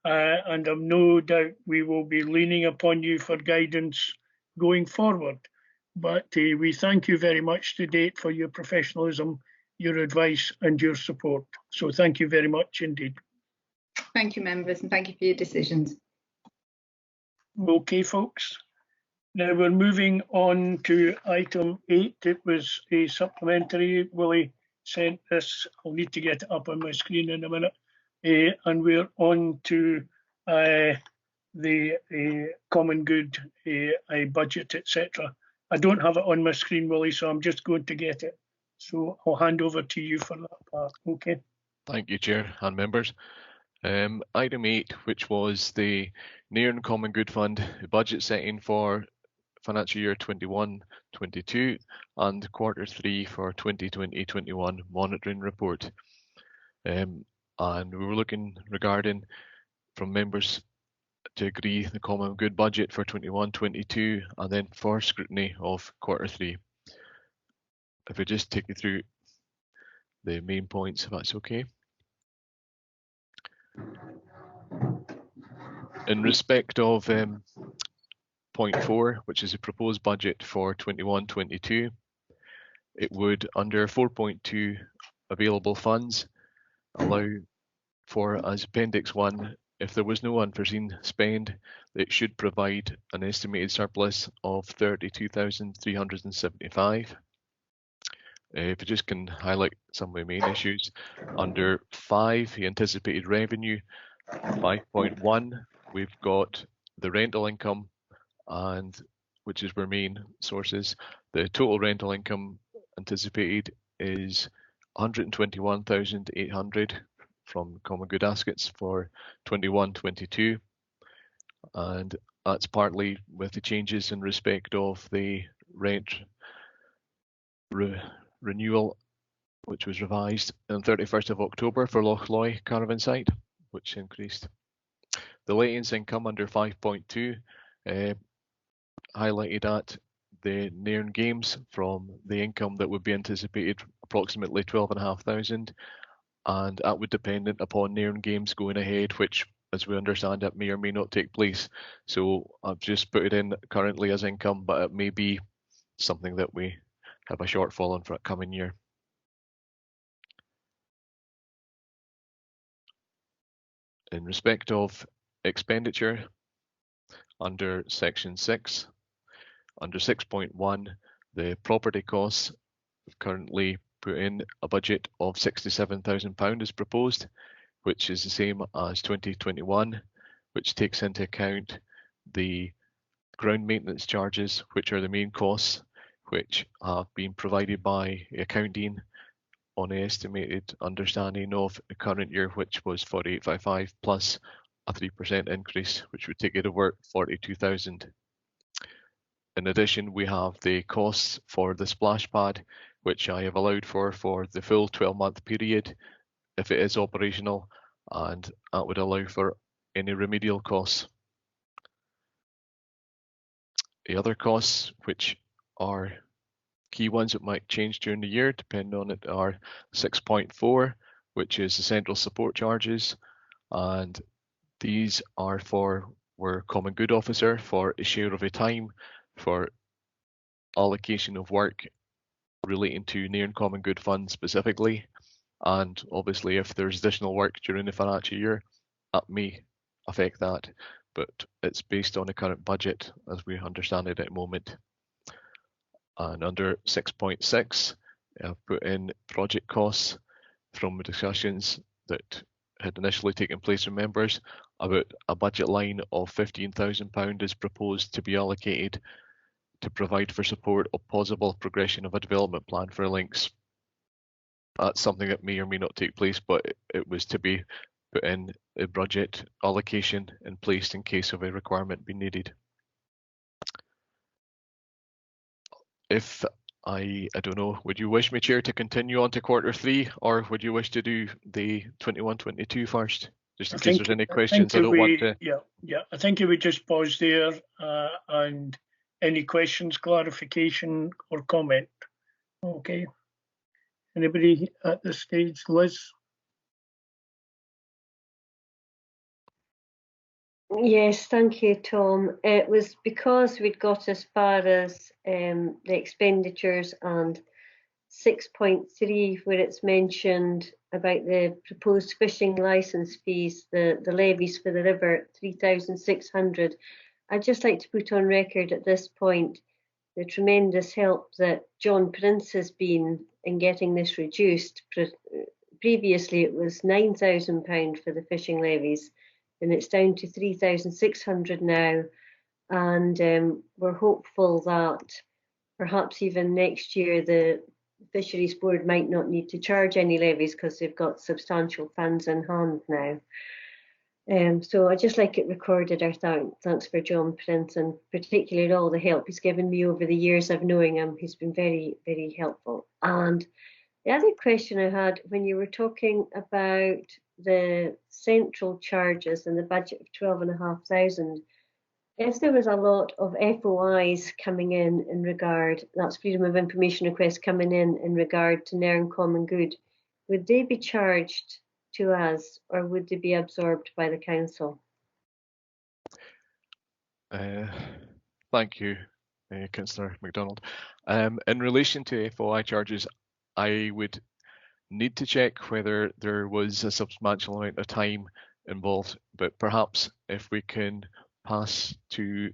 And I've no doubt we will be leaning upon you for guidance going forward. But we thank you very much to date for your professionalism, your advice and your support. So thank you very much indeed. Thank you, members, and thank you for your decisions. Okay, folks. Now we're moving on to item 8. It was a supplementary. Willie sent this. I'll need to get it up on my screen in a minute. And we're on to the common good, a budget, etc. I don't have it on my screen, Willie, so I'm just going to get it. So I'll hand over to you for that part. Okay. Thank you, Chair and members. Item 8, which was the Nairn Common Good Fund budget setting for financial year 21-22 and quarter 3 for 2020-21 monitoring report. And we were looking regarding from members to agree the common good budget for 21-22 and then for scrutiny of quarter 3. If I just take you through the main points, if that's okay. In respect of point 4, which is a proposed budget for 21-22, it would, under 4.2 available funds, allow for, as Appendix 1, if there was no unforeseen spend, it should provide an estimated surplus of 32,375. If I just can highlight some of the main issues, under 5, the anticipated revenue, 5.1, we've got the rental income, and which is our main sources. The total rental income anticipated is 121,800 from common good assets for 21-22, and that's partly with the changes in respect of the rent renewal, which was revised on 31st of October for Loch Loy caravan site, which increased. The latents income under 5.2 highlighted at the Nairn Games from the income that would be anticipated approximately 12,500, and that would dependent upon Nairn Games going ahead, which, as we understand it, may or may not take place. So I've just put it in currently as income, but it may be something that we have a shortfall on for a coming year. In respect of expenditure, under section 6, under 6.1, the property costs currently put in a budget of £67,000 is proposed, which is the same as 2021, which takes into account the ground maintenance charges, which are the main costs, which have been provided by accounting on an estimated understanding of the current year, which was 4855 plus a 3% increase, which would take it over 42,000. In addition, we have the costs for the splash pad, which I have allowed for the full 12-month period if it is operational, and that would allow for any remedial costs. The other costs, which are key ones that might change during the year, depending on it, are 6.4, which is the central support charges, and these are for our common good officer for a share of a time for allocation of work relating to Nairn Common Good Fund specifically, and obviously if there's additional work during the financial year, that may affect that, but it's based on the current budget as we understand it at the moment. And under 6.6, I've put in project costs from the discussions that had initially taken place with members about a budget line of £15,000 is proposed to be allocated to provide for support of possible progression of a development plan for links. That's something that may or may not take place, but it was to be put in a budget allocation in place in case of a requirement being needed. If I don't know, would you wish me, Chair, to continue on to quarter 3, or would you wish to do the 21-22 first? Just in case there's any questions, I don't want to. Yeah, I think you would just pause there and any questions, clarification, or comment. Okay. Anybody at this stage? Liz? Yes, thank you, Tom. It was because we'd got as far as the expenditures and 6.3, where it's mentioned about the proposed fishing licence fees, the levies for the river, 3,600, I'd just like to put on record at this point the tremendous help that John Prince has been in getting this reduced. Previously, it was £9,000 for the fishing levies, and it's down to 3,600 now. And we're hopeful that perhaps even next year the Fisheries Board might not need to charge any levies because they've got substantial funds in hand now. So I'd just like it recorded our thanks for John Prince, and particularly all the help he's given me over the years of knowing him. He's been very, very helpful. And the other question I had, when you were talking about the central charges and the budget of 12,500, if there was a lot of FOIs coming in regard, that's freedom of information requests coming in regard to Nairn Common Good, would they be charged to us, or would they be absorbed by the council? Thank you, Councillor MacDonald. In relation to FOI charges, I would need to check whether there was a substantial amount of time involved, but perhaps if we can pass to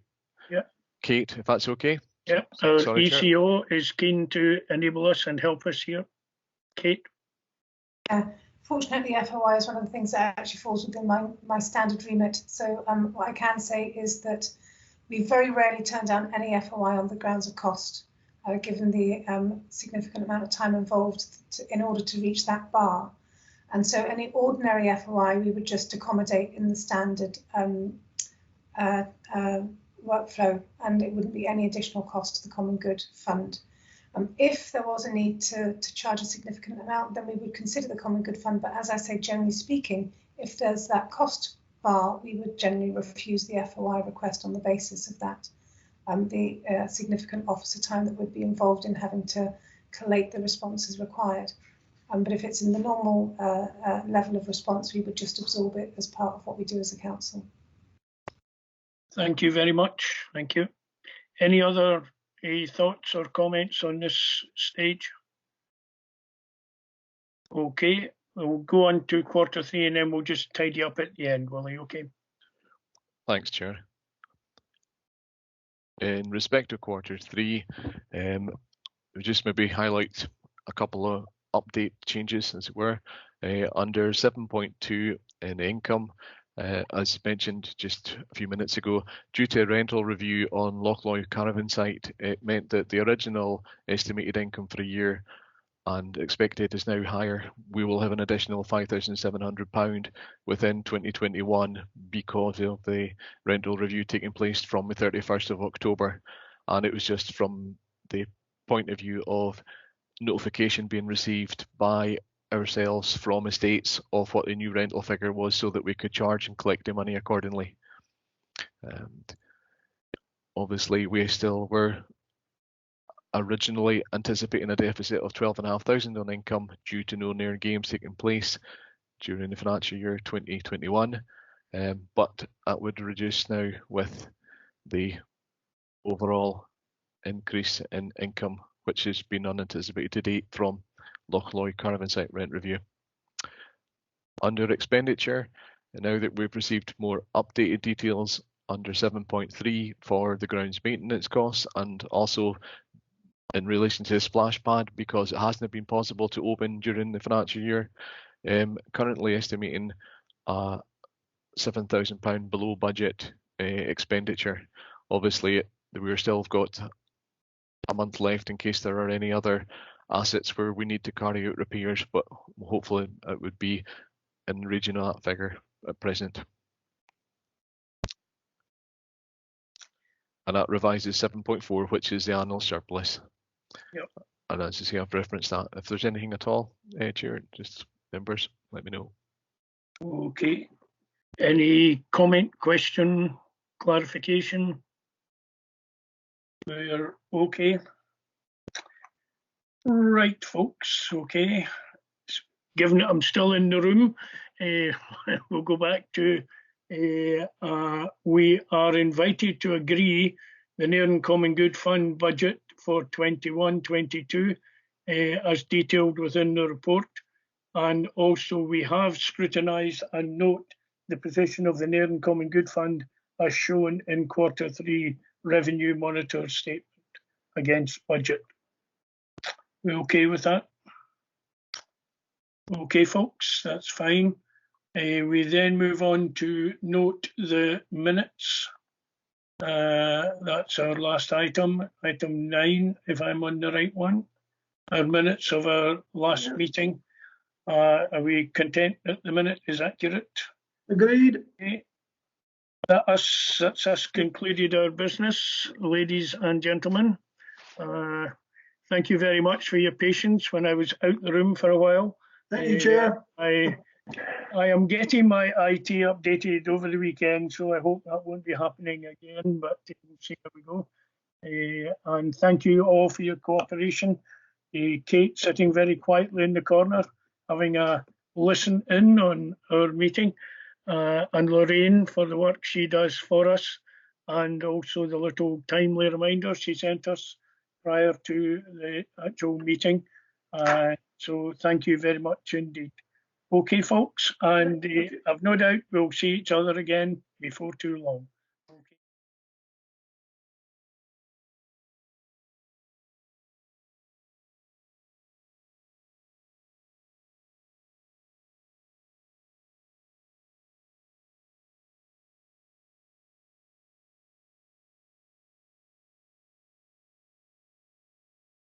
Kate, if that's okay. Yeah, our Sorry, ECO is keen to enable us and help us here. Kate? Fortunately, FOI is one of the things that actually falls within my standard remit. So what I can say is that we very rarely turn down any FOI on the grounds of cost, given the significant amount of time involved in order to reach that bar. And so any ordinary FOI we would just accommodate in the standard workflow, and it wouldn't be any additional cost to the Common Good Fund. If there was a need to charge a significant amount, then we would consider the Common Good Fund. But as I say, generally speaking, if there's that cost bar, we would generally refuse the FOI request on the basis of that. The significant officer time that would be involved in having to collate the responses required. But if it's in the normal level of response, we would just absorb it as part of what we do as a council. Thank you very much. Thank you. Any other thoughts or comments on this stage? Okay, we'll go on to quarter three and then we'll just tidy up at the end, Willie, okay? Thanks, Chair. In respect to quarter three, we just maybe highlight a couple of update changes, as it were. Under 7.2 in income, as mentioned just a few minutes ago, due to a rental review on Lochloy caravan site, it meant that the original estimated income for a year and expected is now higher. We will have an additional £5,700 within 2021 because of the rental review taking place from the 31st of October. And it was just from the point of view of notification being received by ourselves from estates of what the new rental figure was, so that we could charge and collect the money accordingly. And obviously we still were originally anticipating a deficit of 12,500 on income due to no Nairn games taking place during the financial year 2021, but that would reduce now with the overall increase in income, which has been unanticipated to date from Lochloy caravan site rent review. Under expenditure, now that we've received more updated details under 7.3 for the grounds maintenance costs, and also in relation to the splash pad, because it hasn't been possible to open during the financial year, currently estimating £7,000 below budget expenditure. Obviously, we're still got a month left in case there are any other assets where we need to carry out repairs, but hopefully it would be in the region of that figure at present. And that revises 7.4, which is the annual surplus. Yep. And as you see, I've referenced that. If there's anything at all, Chair, just members, let me know. Okay. Any comment, question, clarification? We're okay. Right, folks. Okay. Given that I'm still in the room, we'll go back to we are invited to agree the Nairn Common Good Fund budget for 21-22 as detailed within the report. And also we have scrutinised and note the position of the Nairn Common Good Fund as shown in Q3 Revenue Monitor Statement against budget. We okay with that? Okay, folks, that's fine. We then move on to note the minutes. That's our last item, item 9, if I'm on the right one. Our minutes of our last meeting. Are we content that the minute is accurate? Agreed. Okay. That's us concluded our business, ladies and gentlemen. Thank you very much for your patience when I was out the room for a while. Thank you, Chair. I am getting my IT updated over the weekend, so I hope that won't be happening again, but we'll see how we go. And thank you all for your cooperation. Kate sitting very quietly in the corner, having a listen in on our meeting, and Lorraine for the work she does for us, and also the little timely reminder she sent us prior to the actual meeting. So thank you very much indeed. Okay, folks, and I've no doubt we'll see each other again before too long.